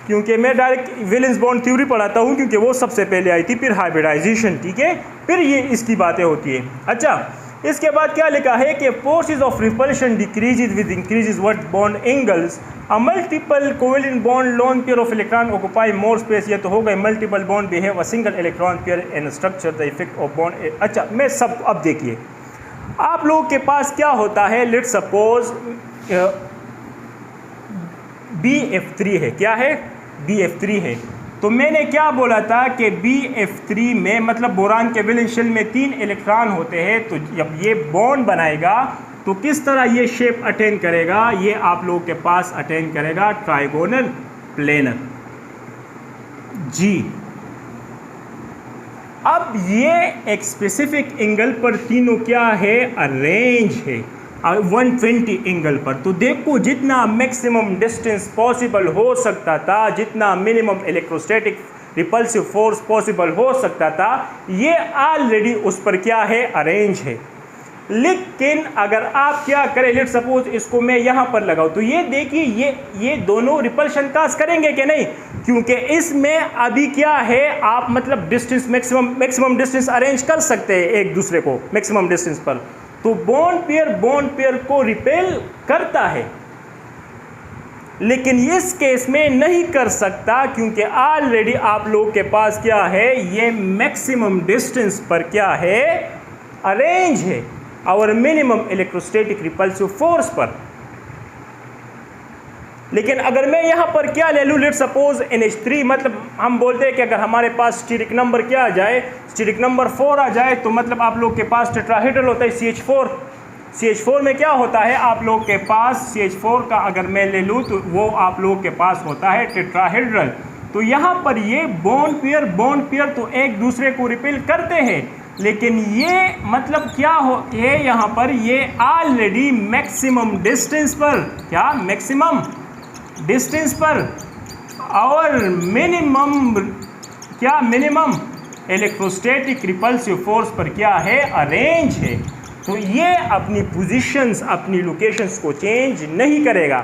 क्योंकि मैं डायरेक्ट वैलेंस बॉन्ड थ्योरी पढ़ाता हूँ क्योंकि वो सबसे पहले आई थी, फिर हाइब्रिडाइजेशन, ठीक है, फिर ये इसकी बातें होती है। अच्छा इसके बाद क्या लिखा है कि forces of repulsion decreases with increases what bond angles, a multiple covalent bond lone pair of electron occupy more space. ये तो हो गए multiple bond behave a single electron pair in structure the effect of bond. अच्छा मैं सब, अब देखिए आप लोगों के पास क्या होता है, लेट्स सपोज BF3 है, क्या है, BF3 है। तो मैंने क्या बोला था कि BF3 में मतलब बोरान के वैलेंस शेल में 3 इलेक्ट्रॉन होते हैं, तो जब ये बॉन्ड बनाएगा तो किस तरह ये शेप अटेन करेगा, ये आप लोगों के पास अटेन करेगा ट्राइगोनल प्लेनर जी। अब ये एक स्पेसिफिक एंगल पर तीनों क्या है, अरेंज है 120 एंगल पर। तो देखो जितना मैक्सिमम डिस्टेंस पॉसिबल हो सकता था, जितना minimum electrostatic repulsive force possible हो सकता था, ये ऑलरेडी उस पर क्या है, अरेंज है। लेकिन अगर आप क्या करें, लेट सपोज इसको मैं यहाँ पर लगाऊँ, तो ये देखिए ये दोनों रिपल्शन काज करेंगे कि नहीं, क्योंकि इसमें अभी क्या है, आप मतलब डिस्टेंस मैक्सिमम डिस्टेंस अरेंज कर सकते हैं एक दूसरे को मैक्सिमम डिस्टेंस पर। तो बॉन्ड पेयर को रिपेल करता है, लेकिन इस केस में नहीं कर सकता क्योंकि ऑलरेडी आप लोग के पास क्या है, ये मैक्सिमम डिस्टेंस पर क्या है, अरेंज है, और मिनिमम इलेक्ट्रोस्टैटिक रिपल्सिव फोर्स पर। लेकिन अगर मैं यहाँ पर क्या ले लूँ, लेट सपोज NH3, मतलब हम बोलते हैं कि अगर हमारे पास स्टीरिक नंबर क्या आ जाए, स्टीरिक नंबर 4 आ जाए, तो मतलब आप लोग के पास टेट्राहेड्रल होता है CH4। CH4 में क्या होता है, आप लोग के पास CH4 का अगर मैं ले लूँ तो वो आप लोग के पास होता है टेट्राहेड्रल। तो यहाँ पर ये बॉन्ड पेयर तो एक दूसरे को रिपेल करते हैं, लेकिन ये मतलब क्या हो, ये यहाँ पर ये ऑलरेडी मैक्सिमम डिस्टेंस पर, क्या मैक्सिमम डिस्टेंस पर और मिनिमम इलेक्ट्रोस्टैटिक रिपल्सिव फोर्स पर क्या है, अरेंज है। तो ये अपनी पोजीशंस, अपनी लोकेशंस को चेंज नहीं करेगा।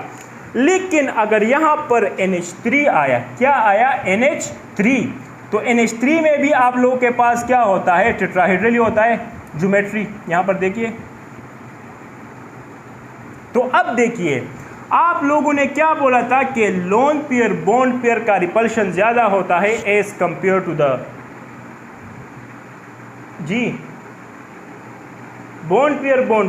लेकिन अगर यहाँ पर NH3 आया, क्या आया, NH3, तो NH3 में भी आप लोगों के पास क्या होता है, टेट्राहेड्रल होता है, ज्योमेट्री यहाँ पर देखिए। तो अब देखिए आप लोगों ने क्या बोला था कि लोन पेयर बॉन्ड पेयर का रिपल्शन ज़्यादा होता है एज कंपेयर टू द जी बॉन्ड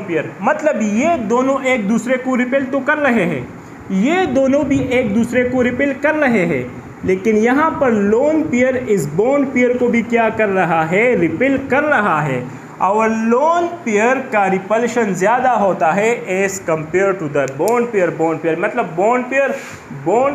पेयर, मतलब ये दोनों एक दूसरे को रिपेल तो कर रहे हैं, ये दोनों भी एक दूसरे को रिपेल कर रहे हैं, लेकिन यहाँ पर लोन पेयर इस बॉन्ड पेयर को भी क्या कर रहा है, रिपेल कर रहा है। आवर लोन पेयर का रिपल्शन ज़्यादा होता है as compare to the bond pair. Bond pair मतलब बॉन्ड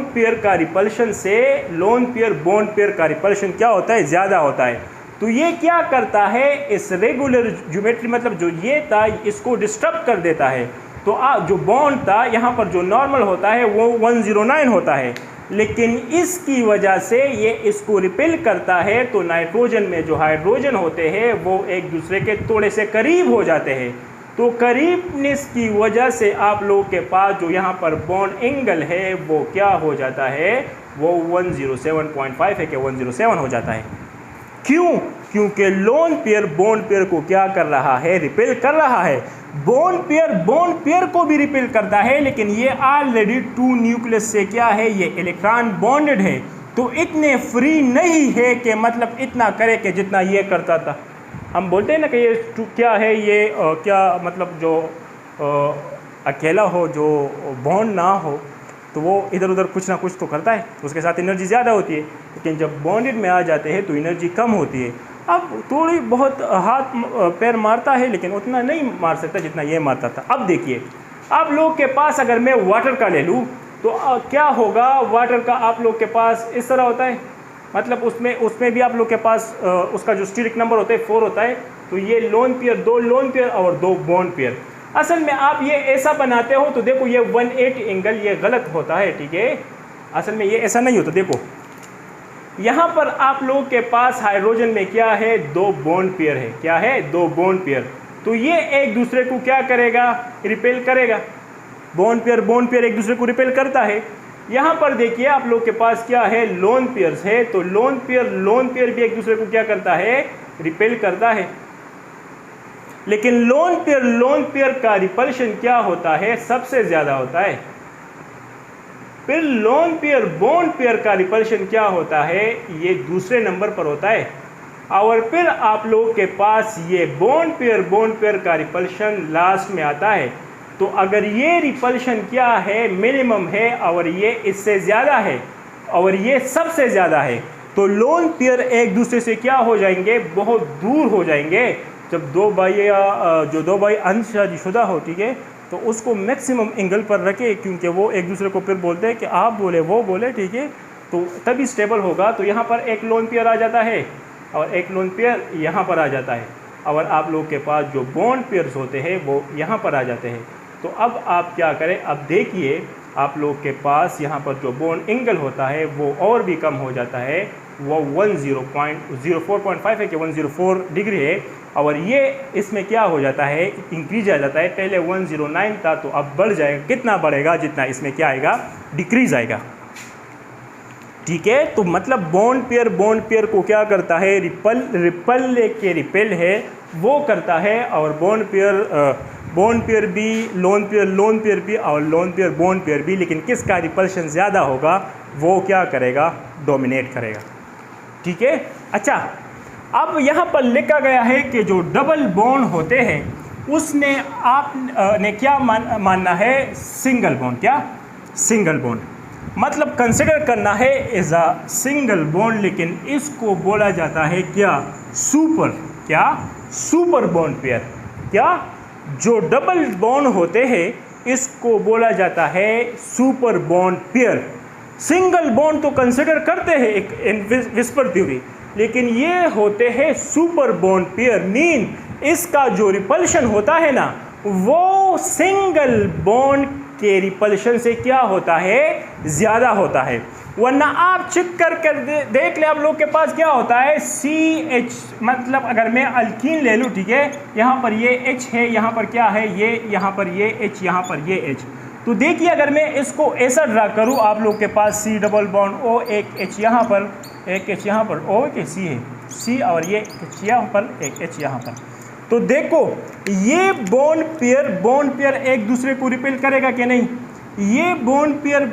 पेयर का रिपल्शन से लोन पेयर बॉन्ड पेयर का रिपल्शन क्या होता है, ज़्यादा होता है। तो ये क्या करता है, इस रेगुलर ज्योमेट्री मतलब जो ये था इसको डिस्टर्ब कर देता है। तो जो बॉन्ड था यहाँ पर जो नॉर्मल होता है वो 109 होता है, लेकिन इसकी वजह से ये इसको रिपेल करता है। तो नाइट्रोजन में जो हाइड्रोजन होते हैं वो एक दूसरे के थोड़े से करीब हो जाते हैं। तो करीबनेस की वजह से आप लोगों के पास जो यहाँ पर बॉन्ड एंगल है वो क्या हो जाता है, वो 107.5 है कि 107 हो जाता है। क्यों? क्योंकि लोन पेयर बॉन्ड पेयर को क्या कर रहा है, रिपेल कर रहा है। बॉन्ड पेयर को भी रिपेल करता है, लेकिन ये ऑलरेडी 2 न्यूक्लियस से क्या है, ये इलेक्ट्रॉन बॉन्डेड है। तो इतने फ्री नहीं है कि मतलब इतना करे कि जितना ये करता था। हम बोलते हैं ना कि ये क्या है, ये क्या मतलब जो अकेला हो, जो बॉन्ड ना हो, तो वो इधर उधर कुछ ना कुछ तो करता है, उसके साथ एनर्जी ज़्यादा होती है। लेकिन जब बॉन्डेड में आ जाते हैं तो एनर्जी कम होती है। अब थोड़ी बहुत हाथ पैर मारता है, लेकिन उतना नहीं मार सकता जितना ये मारता था। अब देखिए, आप लोग के पास अगर मैं वाटर का ले लूँ तो क्या होगा, वाटर का आप लोग के पास इस तरह होता है, मतलब उसमें भी आप लोग के पास उसका जो स्टीरिक नंबर होता है 4 होता है। तो ये लोन पेयर, 2 लोन पेयर और 2 बॉन्ड पेयर। असल में आप ये ऐसा बनाते हो तो देखो ये 180 एंगल ये गलत होता है, ठीक है। असल में ये ऐसा नहीं होता। देखो यहाँ पर आप लोगों के पास हाइड्रोजन में क्या है, 2 बॉन्ड पेयर है। क्या है, 2 बॉन्ड पेयर। तो ये एक दूसरे को क्या करेगा, रिपेल करेगा। बॉन्ड पेयर एक दूसरे को रिपेल करता है। यहाँ पर देखिए आप लोग के पास क्या है, लोन पेयर्स है। तो लोन पेयर भी एक दूसरे को क्या करता है, रिपेल करता है। लेकिन लोन पेयर का रिपल्शन क्या होता है, सबसे ज़्यादा होता है। फिर लोन पेयर बॉन्ड पेयर का रिपल्शन क्या होता है, ये दूसरे नंबर पर होता है। और फिर आप लोगों के पास ये बॉन्ड पेयर का रिपल्शन लास्ट में आता है। तो अगर ये रिपल्शन क्या है, मिनिमम है और ये इससे ज़्यादा है और ये सबसे ज़्यादा है, तो लोन पेयर एक दूसरे से क्या हो जाएंगे, बहुत दूर हो जाएंगे। जब दो भाई अंश शादीशुदा हो, ठीक है, तो उसको मैक्सिमम एंगल पर रखे, क्योंकि वो एक दूसरे को फिर बोलते हैं कि आप बोले वो बोले, ठीक है, तो तभी स्टेबल होगा। तो यहाँ पर एक लोन पेयर आ जाता है और एक लोन पेयर यहाँ पर आ जाता है, और आप लोग के पास जो बॉन्ड पेयर्स होते हैं वो यहाँ पर आ जाते हैं। तो अब आप क्या करें, अब देखिए आप लोग के पास यहाँ पर जो बॉन्ड एंगल होता है वो और भी कम हो जाता है। वो 104.5 है कि 104 डिग्री है, और ये इसमें क्या हो जाता है, इंक्रीज आ जाता है। पहले 109 था तो अब बढ़ जाएगा। कितना बढ़ेगा, जितना इसमें क्या आएगा, डिक्रीज आएगा, ठीक है। तो मतलब बॉन्ड पेयर को क्या करता है, रिपेल है वो करता है, और बॉन्ड पेयर भी लोन पेयर भी और लोन पेयर बॉन्ड पेयर भी। लेकिन किसका रिपल्शन ज़्यादा होगा वो क्या करेगा, डोमिनेट करेगा, ठीक है। अच्छा, अब यहाँ पर लिखा गया है कि जो डबल बॉन्ड होते हैं उसने आपने क्या मानना है, सिंगल बॉन्ड। क्या, सिंगल बॉन्ड मतलब कंसिडर करना है एज अ सिंगल बॉन्ड, लेकिन इसको बोला जाता है क्या, सुपर बॉन्ड पेयर। क्या, जो डबल बॉन्ड होते हैं इसको बोला जाता है super bond pair. Single bond तो कंसिडर करते हैं एक विस्पर थ्योरी, लेकिन ये होते हैं सुपर बॉन्ड पेयर। मीन इसका जो रिपल्शन होता है ना, वो सिंगल बॉन्ड के रिपल्शन से क्या होता है, ज़्यादा होता है। वरना आप चेक कर देख ले, आप लोग के पास क्या होता है, CH, मतलब अगर मैं अल्कीन ले लूँ, ठीक है, यहाँ पर ये H है, यहाँ पर क्या है, ये यहाँ पर ये H, यहाँ पर ये H। तो देखिए अगर मैं इसको ऐसा ड्रा करूँ, आप लोग के पास C डबल बॉन्ड O, एक H यहाँ पर, एक H यहाँ पर, O एक C है, C और ये H यहाँ पर, एक H यहाँ पर। तो देखो ये बॉन्ड पेयर एक दूसरे को रिपेल करेगा कि नहीं, ये बॉन्ड पेयर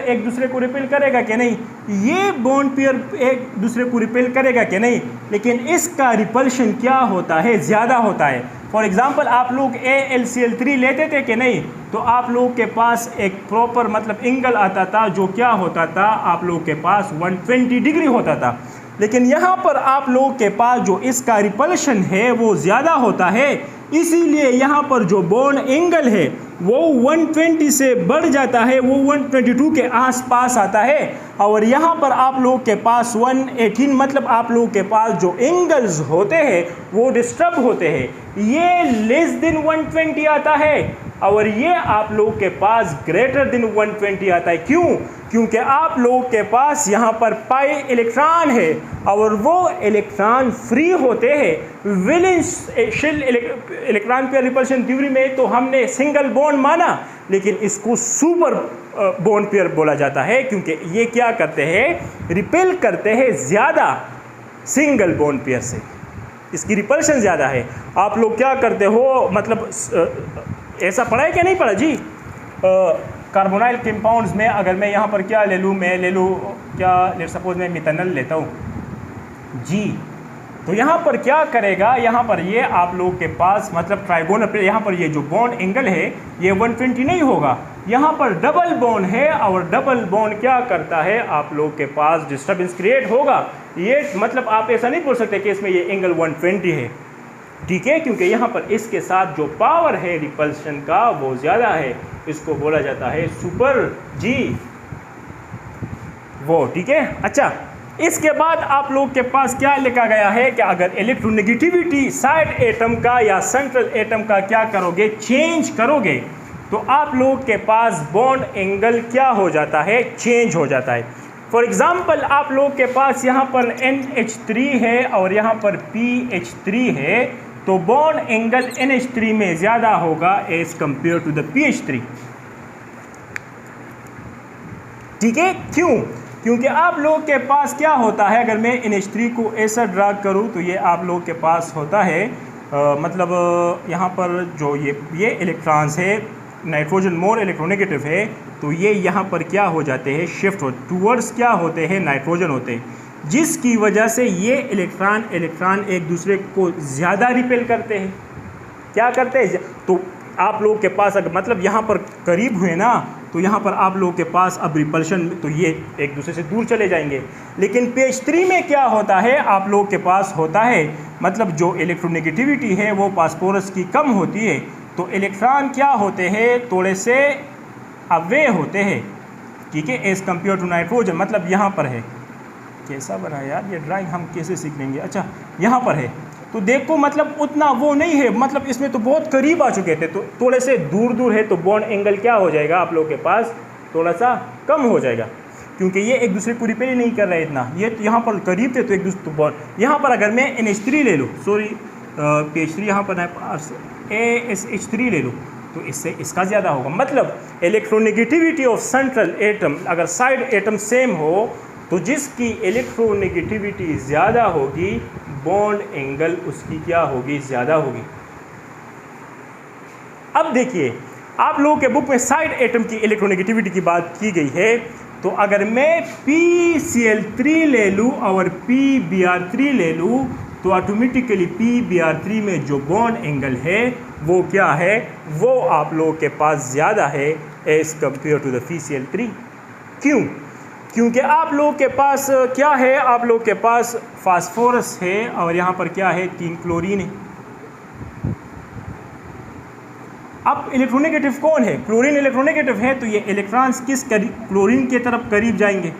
एक दूसरे को रिपेल करेगा कि नहीं, ये बॉन्ड पेयर एक दूसरे को रिपेल करेगा कि नहीं। लेकिन इसका रिपल्शन क्या होता है, ज़्यादा होता है। फॉर एग्जांपल आप लोग AlCl3 लेते थे कि नहीं, तो आप लोग के पास एक प्रॉपर मतलब एंगल आता था, जो क्या होता था, आप लोग के पास 120 डिग्री होता था। लेकिन यहाँ पर आप लोगों के पास जो इसका रिपल्शन है वो ज़्यादा होता है, इसीलिए यहाँ पर जो बॉन्ड एंगल है वो 120 से बढ़ जाता है, वो 122 के आसपास आता है। और यहाँ पर आप लोगों के पास 118, मतलब आप लोगों के पास जो एंगल्स होते हैं वो डिस्टर्ब होते हैं, ये लेस देन 120 आता है और ये आप लोगों के पास ग्रेटर देन 120 आता है। क्यों? क्योंकि आप लोगों के पास यहाँ पर पाई इलेक्ट्रॉन है और वो इलेक्ट्रॉन फ्री होते हैं। Valence shell electron pair repulsion theory में तो हमने सिंगल बॉन्ड माना, लेकिन इसको सुपर बॉन्ड पेयर बोला जाता है, क्योंकि ये क्या करते हैं, रिपेल करते हैं ज़्यादा सिंगल बॉन्ड पेयर से, इसकी रिपल्शन ज़्यादा है। आप लोग क्या करते हो, मतलब ऐसा पढ़ा है क्या नहीं पढ़ा जी? कार्बोनाइल कंपाउंड्स में अगर मैं यहाँ पर क्या ले लूँ, मैं ले लूँ क्या, लेट सपोज मैं मिथानल लेता हूँ जी, तो यहाँ पर क्या करेगा, यहाँ पर ये आप लोग के पास मतलब ट्राइगोनल पे यहाँ पर ये जो बॉन्ड एंगल है ये 120 नहीं होगा, यहाँ पर डबल बॉन्ड है और डबल बॉन्ड क्या करता है, आप लोग के पास डिस्टर्बेंस क्रिएट होगा। ये मतलब आप ऐसा नहीं बोल सकते कि इसमें ये एंगल 120 है, ठीक है, क्योंकि यहाँ पर इसके साथ जो पावर है रिपल्शन का वो ज़्यादा है, इसको बोला जाता है सुपर जी वो, ठीक है। अच्छा, इसके बाद आप लोग के पास क्या लिखा गया है कि अगर इलेक्ट्रोनेगेटिविटी साइड एटम का या सेंट्रल एटम का क्या करोगे, चेंज करोगे, तो आप लोग के पास बॉन्ड एंगल क्या हो जाता है, चेंज हो जाता है। फॉर एग्जाम्पल आप लोग के पास यहाँ पर NH3 है और यहाँ पर PH3 है, तो बॉन्ड एंगल NH3 में ज़्यादा होगा as compare to the PH3, ठीक है। क्यों? क्योंकि आप लोग के पास क्या होता है, अगर मैं NH3 को ऐसा ड्रा करूं तो ये आप लोग के पास होता है मतलब यहाँ पर जो ये इलेक्ट्रॉन्स है, नाइट्रोजन मोर इलेक्ट्रोनेगेटिव है, तो ये यहाँ पर क्या हो जाते हैं, शिफ्ट हो टूवर्ड्स क्या होते हैं, नाइट्रोजन होते हैं, जिसकी वजह से ये इलेक्ट्रॉन एक दूसरे को ज़्यादा रिपेल करते हैं। क्या करते हैं? तो आप लोग के पास अगर मतलब यहाँ पर करीब हुए ना, तो यहाँ पर आप लोग के पास अब रिपल्शन, तो ये एक दूसरे से दूर चले जाएंगे। लेकिन PH3 में क्या होता है, आप लोग के पास होता है मतलब जो इलेक्ट्रोनेगेटिविटी है वो फास्फोरस की कम होती है, तो इलेक्ट्रॉन क्या होते हैं, थोड़े से अवे होते हैं, ठीक है, एज़ कम्पेयर टू नाइट्रोजन। मतलब यहाँ पर है, कैसा बना यार ये ड्राइंग, हम कैसे सीख लेंगे। अच्छा, यहाँ पर है तो देखो मतलब उतना वो नहीं है, मतलब इसमें तो बहुत करीब आ चुके थे, तो थोड़े से दूर दूर है, तो बॉन्ड एंगल क्या हो जाएगा आप लोग के पास, थोड़ा सा कम हो जाएगा, क्योंकि ये एक दूसरे को रिपेल नहीं कर रहा है इतना। ये तो यहाँ पर करीब थे तो एक दूसरे, तो बॉन्ड यहाँ पर अगर मैं NH3 ले लूँ, सॉरी PH3 यहाँ पर ASH3 ले लूँ, तो इससे इसका ज़्यादा होगा। मतलब इलेक्ट्रोनेगेटिविटी ऑफ सेंट्रल एटम, अगर साइड एटम सेम हो तो जिसकी इलेक्ट्रोनेगेटिविटी ज़्यादा होगी, बॉन्ड एंगल उसकी क्या होगी, ज़्यादा होगी। अब देखिए, आप लोगों के बुक में साइड एटम की इलेक्ट्रोनेगेटिविटी की बात की गई है, तो अगर मैं PCl3 ले लूँ और PBr3 ले लूँ, तो ऑटोमेटिकली PBr3 में जो बॉन्ड एंगल है वो क्या है, वो आप लोगों के पास ज़्यादा है as compare to the PCl3। क्यों? क्योंकि आप लोग के पास क्या है, आप लोग के पास फास्फोरस है और यहाँ पर क्या है, 3 क्लोरीन है। अब इलेक्ट्रोनेगेटिव कौन है, क्लोरीन इलेक्ट्रोनेगेटिव है, तो ये इलेक्ट्रॉन्स किस क्लोरीन के तरफ करीब जाएंगे।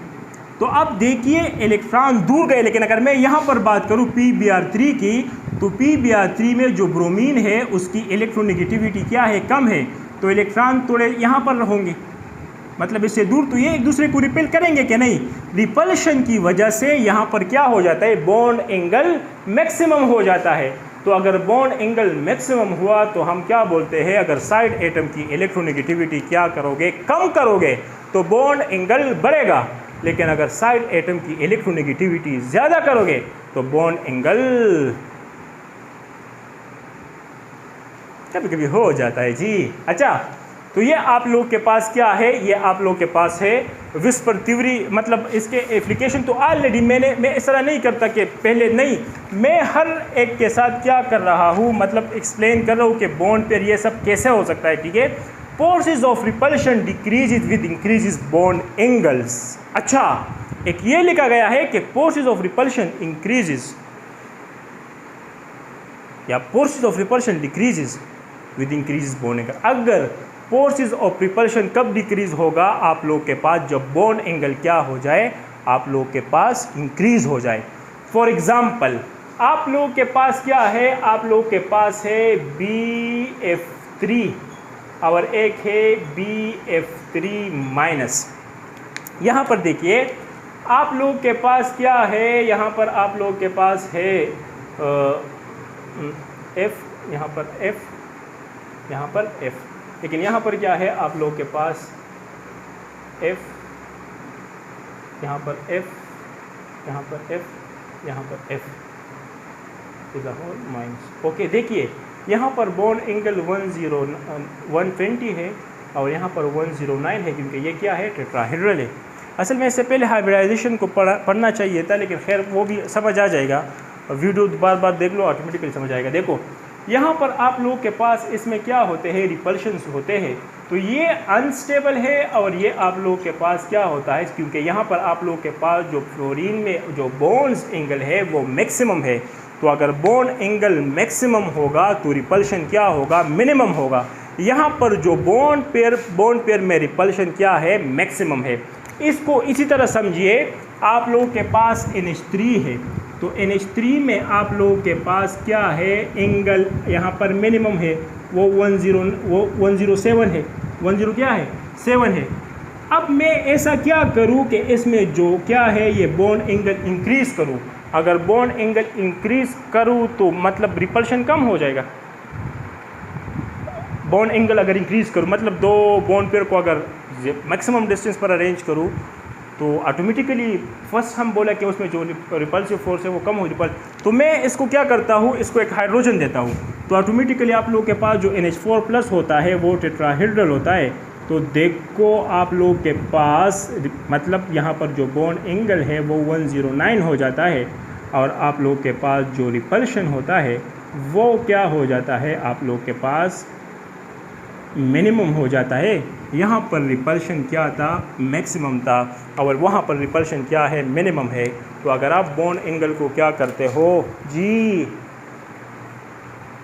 तो अब देखिए इलेक्ट्रॉन दूर गए, लेकिन अगर मैं यहाँ पर बात करूँ PBr3 की, तो PBr3 में जो ब्रोमीन है उसकी इलेक्ट्रोनेगेटिविटी क्या है, कम है, तो इलेक्ट्रॉन थोड़े यहाँ पर होंगे, मतलब इससे दूर, तो ये एक दूसरे को रिपेल करेंगे कि नहीं। रिपल्शन की वजह से यहाँ पर क्या हो जाता है, बॉन्ड एंगल मैक्सिमम हो जाता है। तो अगर बॉन्ड एंगल मैक्सिमम हुआ तो हम क्या बोलते हैं, अगर साइड एटम की इलेक्ट्रोनेगेटिविटी क्या करोगे, कम करोगे, तो बॉन्ड एंगल बढ़ेगा। लेकिन अगर साइड एटम की इलेक्ट्रोनेगेटिविटी ज़्यादा करोगे तो बॉन्ड एंगल कभी कभी हो जाता है जी। अच्छा, तो ये आप लोग के पास क्या है, ये आप लोग के पास है विस्पर थ्योरी। मतलब इसके एप्लीकेशन तो ऑलरेडी मैं इस तरह नहीं करता कि पहले नहीं, मैं हर एक के साथ क्या कर रहा हूँ, मतलब एक्सप्लेन कर रहा हूँ कि बॉन्ड पेयर ये सब कैसे हो सकता है, ठीक है। Forces of repulsion decreases with increases bond angles. अच्छा, एक ये लिखा गया है कि फोर्सेस ऑफ रिपल्शन इंक्रीजेज या forces of repulsion decreases with increases bond angle. अगर फोर्सेस ऑफ रिपल्शन कब डिक्रीज होगा? आप लोग के पास जब बॉन्ड एंगल क्या हो जाए? आप लोग के पास इंक्रीज हो जाए। फॉर एग्जाम्पल, आप लोग के पास क्या है? आप लोग के पास है BF3 और एक है BF3 माइनस। यहाँ पर देखिए, आप लोग के पास क्या है? यहाँ पर आप लोग के पास है F, यहाँ पर F, यहाँ पर F, लेकिन यहाँ पर क्या है? आप लोग के पास F, यहाँ पर F, यहाँ पर F, यहाँ पर F is a whole minus. Okay, देखिए यहाँ पर बॉन्ड एंगल 120 है और यहाँ पर 109 है, क्योंकि ये क्या है? टेट्राहेड्रल है। असल में इससे पहले हाइब्रिडाइजेशन को पढ़ना चाहिए था, लेकिन खैर वो भी समझ आ जाएगा। वीडियो बार बार देख लो, ऑटोमेटिकली समझ आएगा। देखो यहाँ पर आप लोग के पास इसमें क्या होते हैं? रिपल्शंस होते हैं। तो ये अनस्टेबल है और ये आप लोग के पास क्या होता है? क्योंकि यहाँ पर आप लोग के पास जो फ्लोरीन में जो बॉन्ड्स एंगल है वो मैक्सिमम है। तो अगर बॉन्ड एंगल मैक्सिमम होगा तो रिपल्शन क्या होगा? मिनिमम होगा। यहाँ पर जो बॉन्ड पेयर में रिपल्शन क्या है? मैक्सिमम है। इसको इसी तरह समझिए, आप लोग के पास NH3 है, तो NH3 में आप लोगों के पास क्या है? एंगल यहाँ पर मिनिमम है, वो 107 है। 10 क्या है? 7 है। अब मैं ऐसा क्या करूँ कि इसमें जो क्या है ये बॉन्ड एंगल इंक्रीज़ करूँ। अगर बॉन्ड एंगल इंक्रीज़ करूँ तो मतलब रिपल्शन कम हो जाएगा। बॉन्ड एंगल अगर इंक्रीज़ करूँ मतलब दो बॉन्ड पेयर को अगर मैक्सिमम डिस्टेंस पर अरेंज करूँ तो ऑटोमेटिकली फर्स्ट हम बोला कि उसमें जो रिपल्सिव फोर्स है वो कम हो रिपल। तो मैं इसको क्या करता हूँ? इसको एक हाइड्रोजन देता हूँ, तो ऑटोमेटिकली आप लोग के पास जो NH4+ होता है वो टेट्राहेड्रल होता है। तो देखो आप लोग के पास मतलब यहाँ पर जो बॉन्ड एंगल है वो 109 हो जाता है और आप लोग के पास जो रिपल्शन होता है वो क्या हो जाता है? आप लोग के पास मिनिमम हो जाता है। यहाँ पर रिपल्शन क्या था? मैक्सिमम था और वहाँ पर रिपल्शन क्या है? मिनिमम है। तो अगर आप बॉन्ड एंगल को क्या करते हो जी?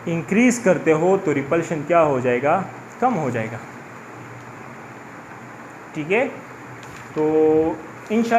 इंक्रीज़ करते हो तो रिपल्शन क्या हो जाएगा? कम हो जाएगा। ठीक है, तो इंशाल्लाह